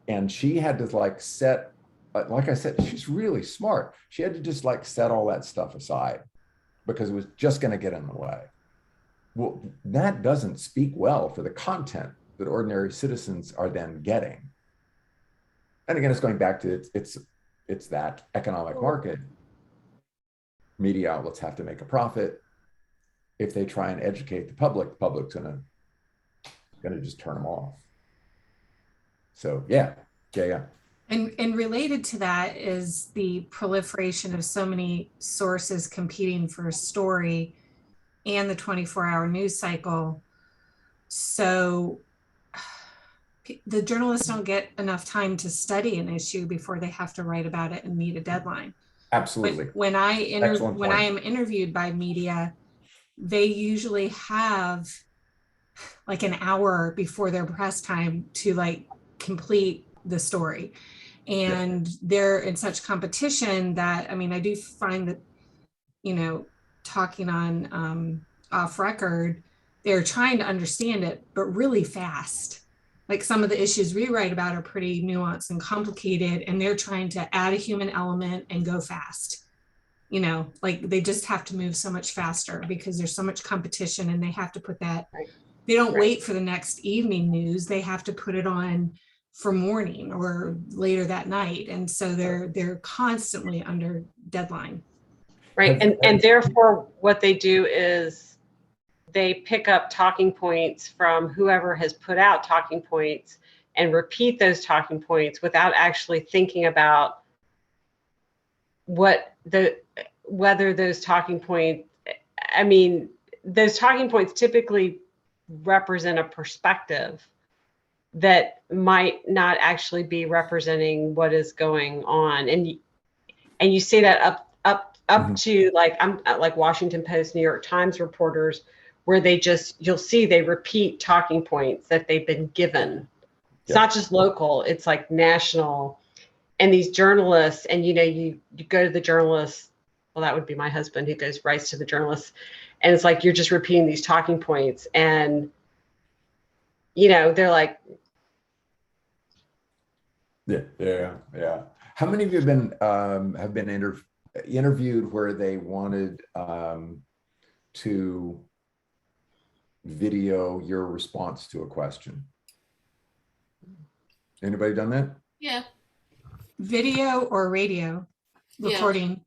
Speaker 1: And she had to like set, like I said, she's really smart. She had to just like set all that stuff aside because it was just going to get in the way. Well, that doesn't speak well for the content that ordinary citizens are then getting. And again, it's going back to it's that economic market. Media outlets have to make a profit. If they try and educate the public's gonna just turn them off. So yeah.
Speaker 6: And related to that is the proliferation of so many sources competing for a story and the 24-hour news cycle. So the journalists don't get enough time to study an issue before they have to write about it and meet a deadline.
Speaker 1: Absolutely.
Speaker 6: When I am interviewed by media, they usually have like an hour before their press time to like complete the story. And they're in such competition that, I mean, I do find that, you know, talking on off record, they're trying to understand it, but really fast. Like some of the issues we write about are pretty nuanced and complicated, and they're trying to add a human element and go fast. You know, like they just have to move so much faster because there's so much competition, and they have to put that, they don't wait for the next evening news. They have to put it on for morning or later that night. And so they're constantly under deadline.
Speaker 2: Right. And therefore what they do is they pick up talking points from whoever has put out talking points and repeat those talking points without actually thinking about whether those talking points, I mean, those talking points typically represent a perspective that might not actually be representing what is going on. And you see that up to like, I'm like Washington Post, New York Times reporters, where you'll see they repeat talking points that they've been given. It's not just local, it's like national. And these journalists, and you go to the journalists, well, that would be my husband who writes to the journalists. And it's like, you're just repeating these talking points. And, they're like.
Speaker 1: Yeah. How many of you have been interviewed where they wanted to video your response to a question? Anybody done that?
Speaker 5: Yeah.
Speaker 6: Video or radio recording?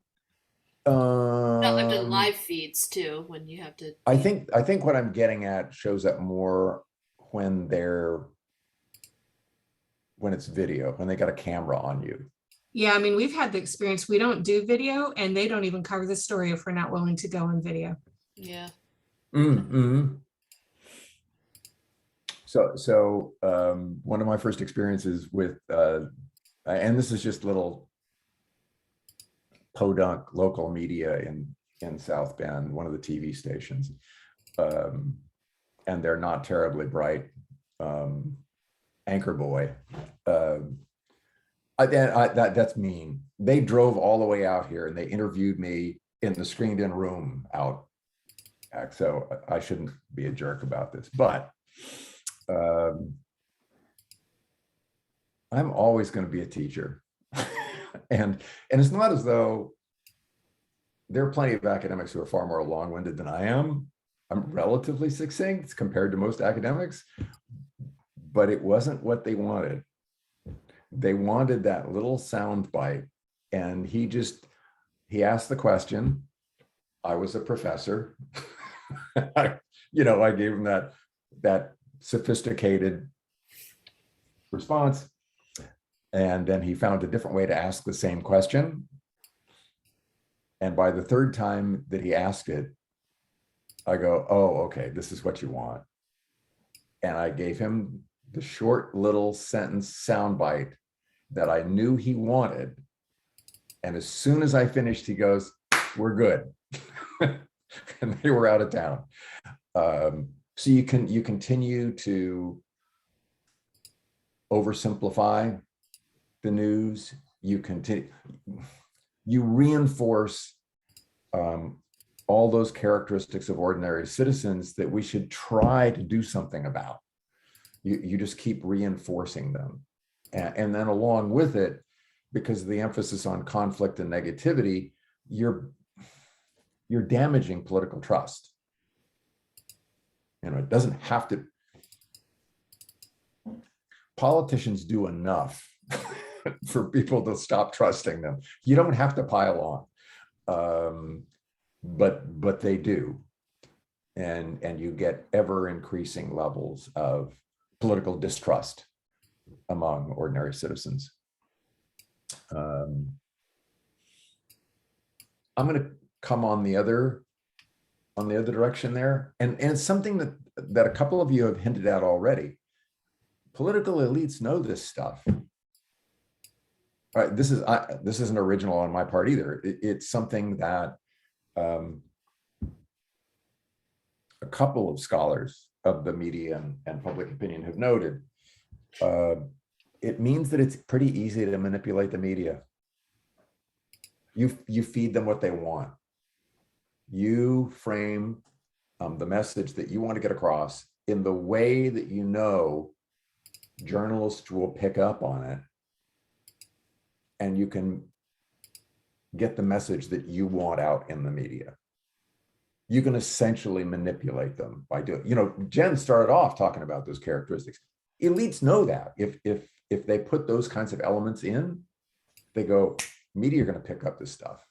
Speaker 5: No, I've done live feeds too, when you have to.
Speaker 1: I think what I'm getting at shows up more when it's video, when they got a camera on you.
Speaker 6: Yeah, I mean, we've had the experience. We don't do video, and they don't even cover the story if we're not willing to go on video.
Speaker 5: Yeah.
Speaker 1: Mm-hmm. So one of my first experiences with, and this is just little podunk local media in South Bend, one of the TV stations, and they're not terribly bright. Anchor boy, that's mean. They drove all the way out here and they interviewed me in the screened-in room out. So I shouldn't be a jerk about this, but I'm always going to be a teacher. and it's not as though there are plenty of academics who are far more long-winded than I am. I'm relatively succinct compared to most academics, but it wasn't what they wanted. They wanted that little sound bite, and he asked the question. I was a professor. I gave him that sophisticated response, and then he found a different way to ask the same question. And by the third time that he asked it, I go, oh, okay, this is what you want. And I gave him the short little sentence soundbite that I knew he wanted. And as soon as I finished, he goes, we're good. And they were out of town. So you continue to oversimplify the news. You reinforce all those characteristics of ordinary citizens that we should try to do something about. You just keep reinforcing them. And then along with it, because of the emphasis on conflict and negativity, you're damaging political trust. It doesn't have to. Politicians do enough for people to stop trusting them. You don't have to pile on, but they do, and you get ever increasing levels of political distrust among ordinary citizens. I'm going to come on the other direction there, and something that a couple of you have hinted at already. Political elites know this stuff. All right, this isn't original on my part either. It's something that a couple of scholars of the media and public opinion have noted. It means that it's pretty easy to manipulate the media. You feed them what they want. You frame the message that you want to get across in the way that journalists will pick up on it, and you can get the message that you want out in the media. You can essentially manipulate them by doing, Jen started off talking about those characteristics. Elites know that if they put those kinds of elements in, they go, media are going to pick up this stuff.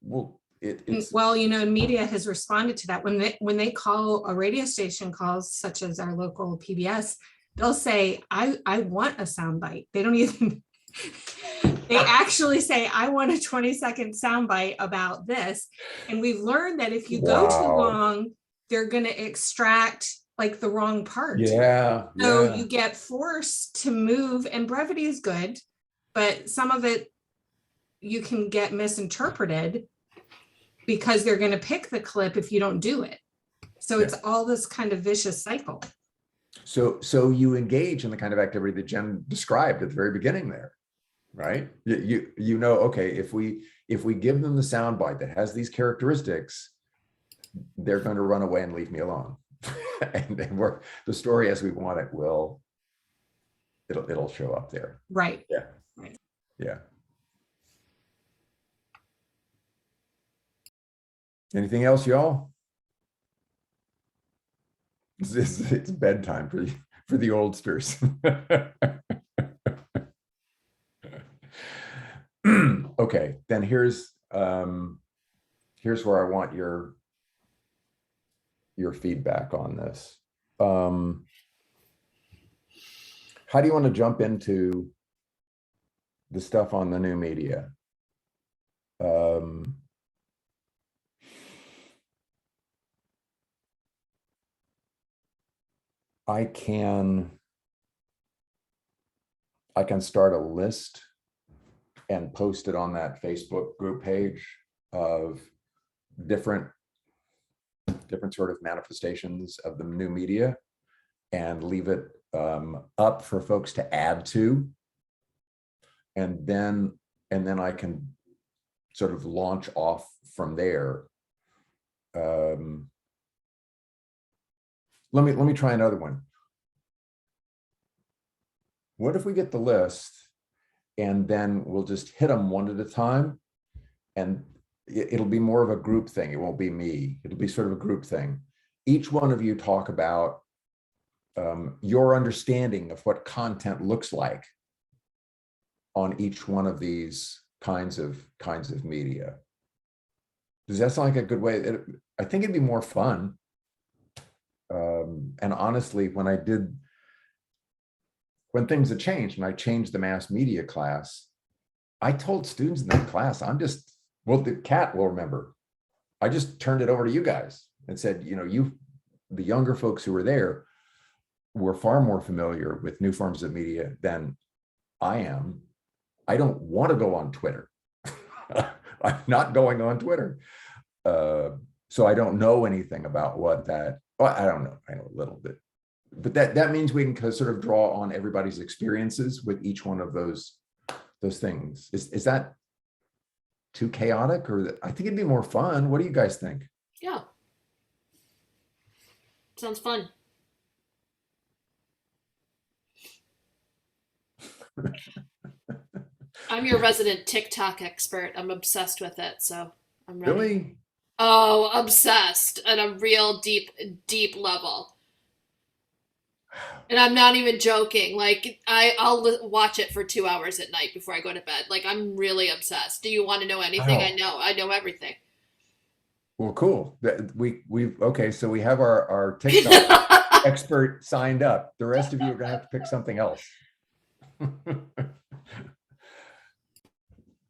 Speaker 1: Well,
Speaker 6: media has responded to that. When they call a radio station calls, such as our local PBS, they'll say, I want a soundbite. They don't even, they actually say, I want a 20-second soundbite about this. And we've learned that if you go too long, they're going to extract like the wrong part.
Speaker 1: Yeah.
Speaker 6: So you get forced to move, and brevity is good, but some of it you can get misinterpreted because they're going to pick the clip if you don't do it. So it's all this kind of vicious cycle.
Speaker 1: So you engage in the kind of activity that Jen described at the very beginning there, right? You know, okay, if we give them the soundbite that has these characteristics, they're going to run away and leave me alone. And then the story as we want it it'll show up there.
Speaker 6: Right.
Speaker 1: Yeah.
Speaker 6: Right.
Speaker 1: Yeah. Anything else, y'all? It's bedtime for the oldsters. Okay, then here's where I want your feedback on this. How do you want to jump into the stuff on the new media? I can start a list and post it on that Facebook group page of different sort of manifestations of the new media, and leave it up for folks to add to, and then I can sort of launch off from there. Let me try another one. What if we get the list and then we'll just hit them one at a time, and it'll be more of a group thing. It won't be me. It'll be sort of a group thing. Each one of you talk about your understanding of what content looks like on each one of these kinds of media. Does that sound like a good way? I think it'd be more fun. And honestly, when things had changed and I changed the mass media class, I told students in that class, well, the Cat will remember, I just turned it over to you guys and said, you know, the younger folks who were there were far more familiar with new forms of media than I am. I don't want to go on Twitter. I'm not going on Twitter. So I don't know anything about what that, well, I don't know. I know a little bit, but that means we can sort of draw on everybody's experiences with each one of those things. Is that too chaotic, or I think it'd be more fun? What do you guys think?
Speaker 5: Yeah. Sounds fun. I'm your resident TikTok expert. I'm obsessed with it, so I'm ready.
Speaker 1: Really?
Speaker 5: Oh, obsessed at a real deep level. And I'm not even joking. Like I'll watch it for 2 hours at night before I go to bed. Like I'm really obsessed. Do you want to know anything?
Speaker 1: Wow.
Speaker 5: I know everything.
Speaker 1: Well, cool. Okay, so we have our TikTok expert signed up. The rest of you are gonna have to pick something else.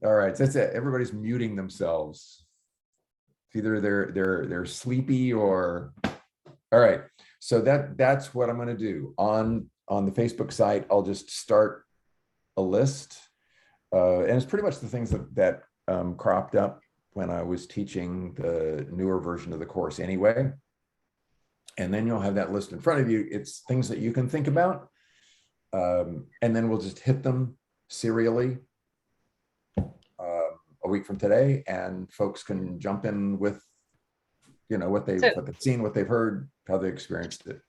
Speaker 1: All right, so that's it. Everybody's muting themselves. It's either they're sleepy or. All right, so that's what I'm going to do on the Facebook site. I'll just start a list, and it's pretty much the things that cropped up when I was teaching the newer version of the course anyway. And then you'll have that list in front of you. It's things that you can think about, and then we'll just hit them serially a week from today, and folks can jump in with, you know, what they've seen, what they've heard, how they experienced it.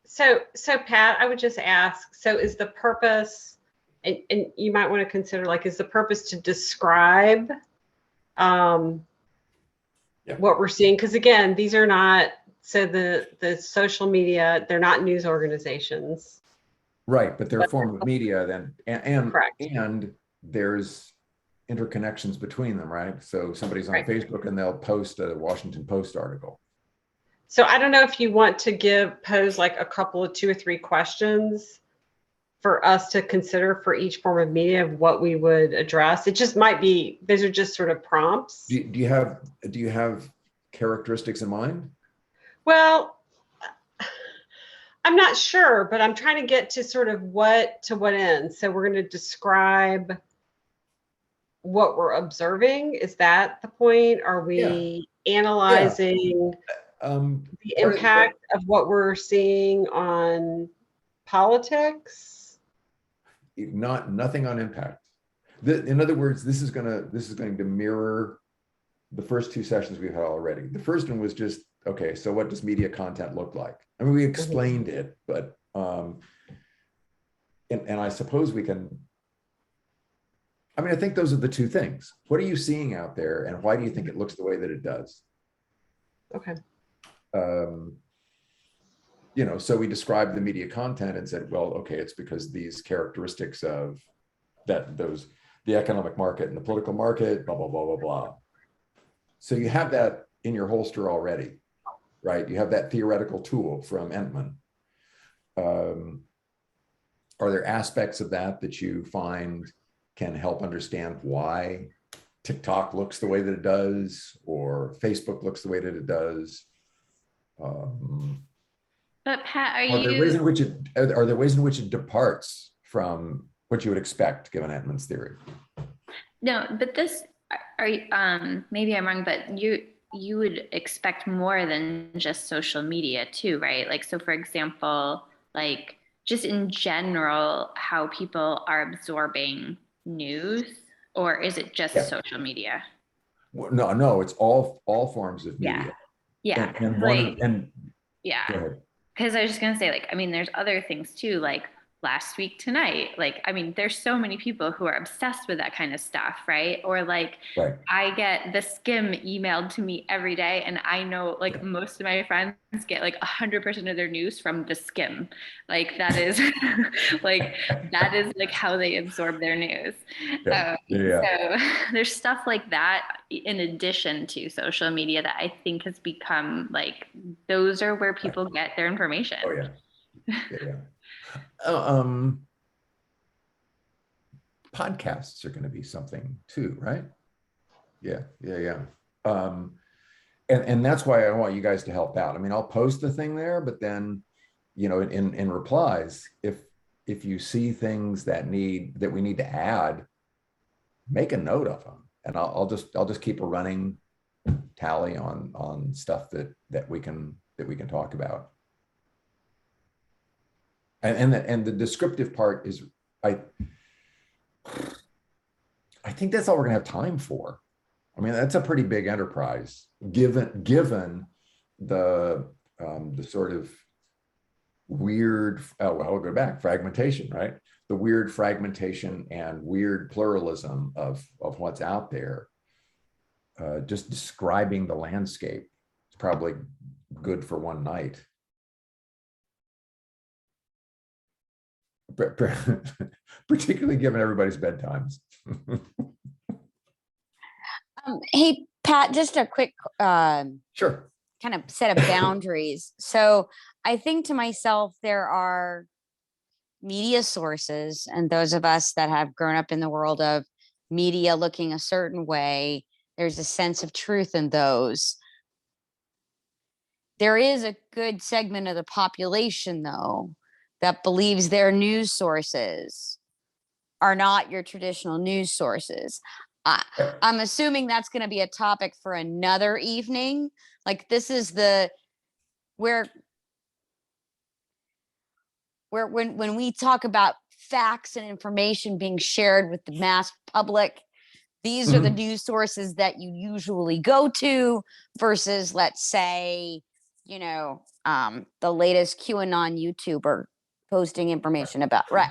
Speaker 2: So Pat, I would just ask, so is the purpose, and you might want to consider, like, is the purpose to describe what we're seeing? Because again, these are not, so the social media, they're not news organizations.
Speaker 1: Right, but they're a form of media then, and
Speaker 2: correct.
Speaker 1: And there's interconnections between them, right? So somebody's on Facebook and they'll post a Washington Post article.
Speaker 2: So I don't know if you want to pose like a couple of 2 or 3 questions for us to consider for each form of media of what we would address. It just might be, those are just sort of prompts.
Speaker 1: Do you have characteristics in mind?
Speaker 2: Well, I'm not sure, but I'm trying to get to sort of what end. So we're going to describe what we're observing. Is that the point? Are we analyzing? The
Speaker 1: part of
Speaker 2: impact of what we're seeing on politics?
Speaker 1: nothing on impact. In other words, this is going to mirror the first two sessions we've had already. The first one was just, okay, so what does media content look like? I mean, we explained it, but and I suppose we can, I mean, I think those are the two things. What are you seeing out there, and why do you think it looks the way that it does?
Speaker 2: Okay.
Speaker 1: You know, so we described the media content and said, well, okay, it's because these characteristics of the economic market and the political market, blah, blah, blah, blah, blah. So you have that in your holster already, right? You have that theoretical tool from Entman. Are there aspects of that you find can help understand why TikTok looks the way that it does, or Facebook looks the way that it does?
Speaker 3: But Pat,
Speaker 1: are there ways in which it departs from what you would expect given Entman's theory?
Speaker 3: No, but this, maybe I'm wrong, but you would expect more than just social media too, right? Like, so for example, like just in general, how people are absorbing news, or is it just social media?
Speaker 1: Well, no, it's all forms of media.
Speaker 3: Yeah.
Speaker 1: Yeah.
Speaker 3: Because I was just gonna say, like, I mean, there's other things too, like last week tonight. Like, I mean, there's so many people who are obsessed with that kind of stuff, right? Or like, I get the Skim emailed to me every day, and I know like most of my friends get like 100% of their news from the Skim. Like that is that is like how they absorb their news. So there's stuff like that in addition to social media that I think has become like, those are where people get their information.
Speaker 1: Oh yeah. Podcasts are going to be something too, right? Yeah. And that's why I want you guys to help out. I mean, I'll post the thing there, but then, you know, in replies, if you see things that we need to add, make a note of them, and I'll just keep a running tally on stuff that we can talk about. And the descriptive part is, I think that's all we're gonna have time for. I mean, that's a pretty big enterprise, given the sort of weird, I'll go back, fragmentation, right? The weird fragmentation and weird pluralism of what's out there. Just describing the landscape is probably good for one night. Particularly given everybody's bedtimes.
Speaker 7: Hey, Pat, just a quick
Speaker 1: Sure.
Speaker 7: kind of set of boundaries. So I think to myself, there are media sources, and those of us that have grown up in the world of media looking a certain way, there's a sense of truth in those. There is a good segment of the population, though, that believes their news sources are not your traditional news sources. I'm assuming that's going to be a topic for another evening. Like, this is where when we talk about facts and information being shared with the mass public, these are the news sources that you usually go to versus, let's say, you know, the latest QAnon YouTuber posting information about, right?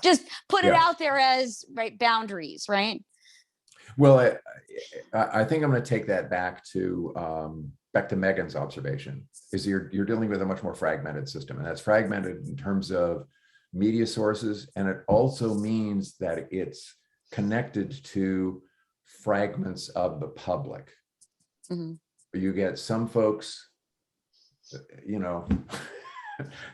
Speaker 7: Just put it out there as boundaries, right?
Speaker 1: Well, I think I'm going to take that back to Megan's observation. Is you're dealing with a much more fragmented system, and that's fragmented in terms of media sources, and it also means that it's connected to fragments of the public. You get some folks, you know,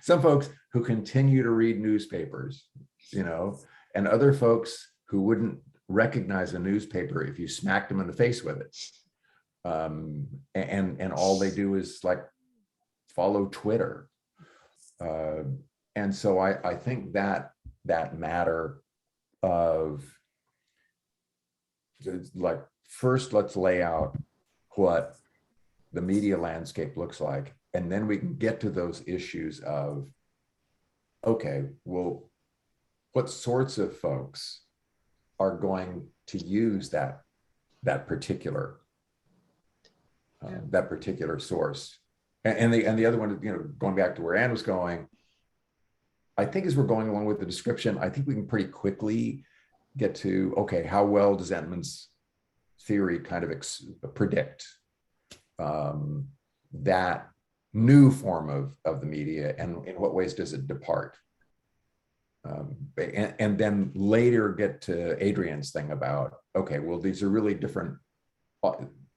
Speaker 1: some folks who continue to read newspapers, you know, and other folks who wouldn't recognize a newspaper if you smacked them in the face with it. And all they do is like follow Twitter. And so I think that matter of, like, first let's lay out what the media landscape looks like. And then we can get to those issues of, okay, well, what sorts of folks are going to use that particular source? And the other one, going back to where Ann was going, I think as we're going along with the description, I think we can pretty quickly get to, okay, how well does Entman's theory kind of predict that new form of the media, and in what ways does it depart? And then later get to Adrian's thing about, okay, well, these are really different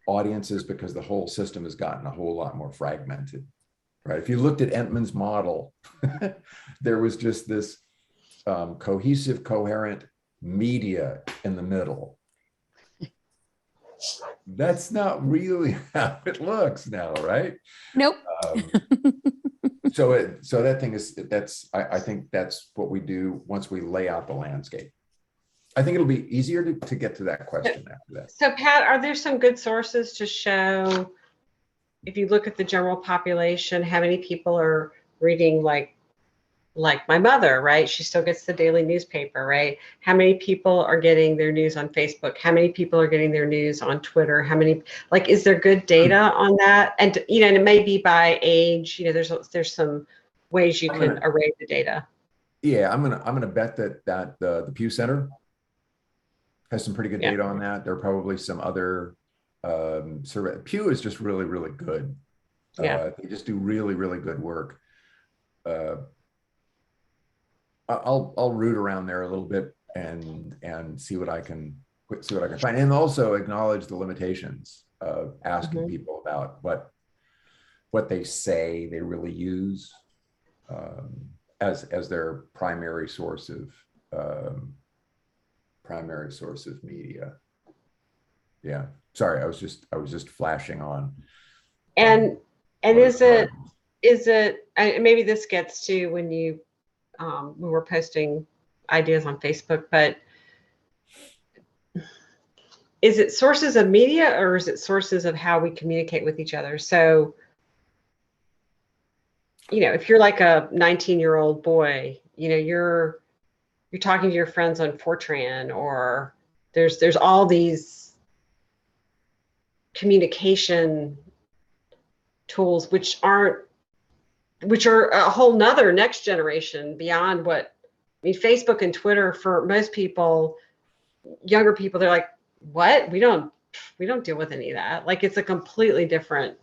Speaker 1: audiences because the whole system has gotten a whole lot more fragmented, right? If you looked at Entman's model, there was just this cohesive, coherent media in the middle. That's not really how it looks now, right?
Speaker 7: Nope.
Speaker 1: So that thing is, I think that's what we do once we lay out the landscape. I think it'll be easier to get to that question after that.
Speaker 2: So Pat, are there some good sources to show, if you look at the general population, how many people are reading, like my mother, right? She still gets the daily newspaper, right? How many people are getting their news on Facebook? How many people are getting their news on Twitter? How many, like, is there good data on that? And, and it may be by age, there's some ways you can array the data.
Speaker 1: Yeah, I'm gonna bet that the Pew Center has some pretty good data on that. There are probably some other survey. Pew is just really, really good. They just do really, really good work. I'll root around there a little bit and see what I can find, and also acknowledge the limitations of asking people about what they say they really use as their primary source of media. Yeah, sorry, I was just flashing on.
Speaker 2: And is it maybe this gets to when you we were posting ideas on Facebook, but is it sources of media or is it sources of how we communicate with each other? So, if you're like a 19-year-old boy, you're talking to your friends on Fortran, or there's all these communication tools which are a whole nother next generation beyond Facebook and Twitter. For most people, younger people, they're like, what? We don't deal with any of that. Like, it's a completely different.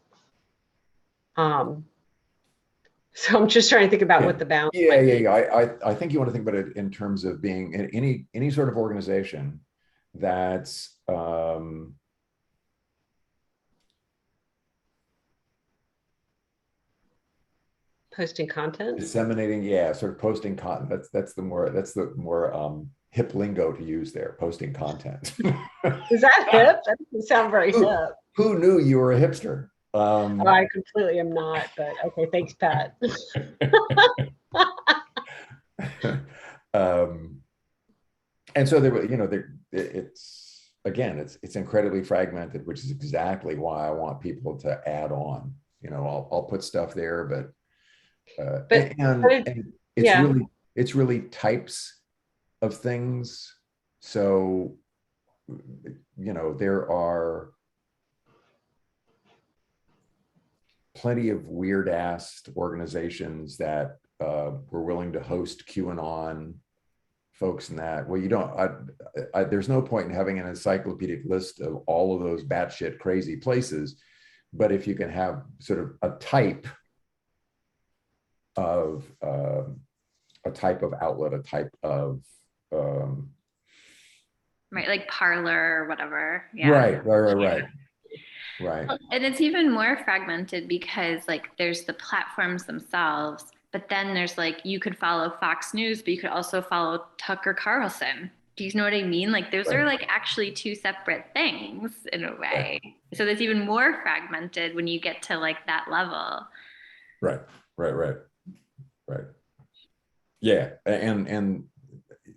Speaker 2: So I'm just trying to think about what the balance.
Speaker 1: I think you want to think about it in terms of being in any sort of organization that's
Speaker 2: posting content,
Speaker 1: disseminating, sort of posting content. That's the more hip lingo to use there. Posting content.
Speaker 2: Is that hip? That doesn't sound very hip.
Speaker 1: Who knew you were a hipster?
Speaker 2: I completely am not, but okay, thanks, Pat.
Speaker 1: And so it's incredibly fragmented, which is exactly why I want people to add on. I'll put stuff there, but it's really types of things. So, there are plenty of weird ass organizations that were willing to host QAnon folks and that. Well, there's no point in having an encyclopedic list of all of those batshit crazy places, but if you can have sort of a type of outlet, a type of
Speaker 3: right, like Parler or whatever.
Speaker 1: Right.
Speaker 3: Well, and it's even more fragmented because there's the platforms themselves, but then there's you could follow Fox News, but you could also follow Tucker Carlson. Do you know what I mean? Those are actually two separate things in a way.
Speaker 1: Right.
Speaker 3: So that's even more fragmented when you get to that level.
Speaker 1: Right. Yeah. And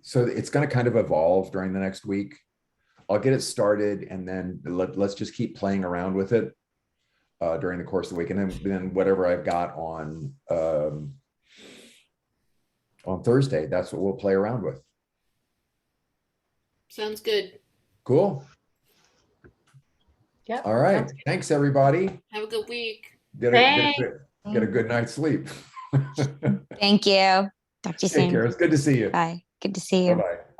Speaker 1: so it's going to kind of evolve during the next week. I'll get it started and then let's just keep playing around with it. during the course of the week, and then whatever I've got on Thursday, that's what we'll play around with.
Speaker 5: Sounds good.
Speaker 1: Cool.
Speaker 2: Yeah.
Speaker 1: All right. Thanks, everybody.
Speaker 5: Have a good week.
Speaker 1: Get a good night's sleep.
Speaker 7: Thank you. Talk to you
Speaker 1: Take
Speaker 7: soon.
Speaker 1: care. It's good to see you.
Speaker 7: Bye. Good to see you.
Speaker 1: Bye-bye.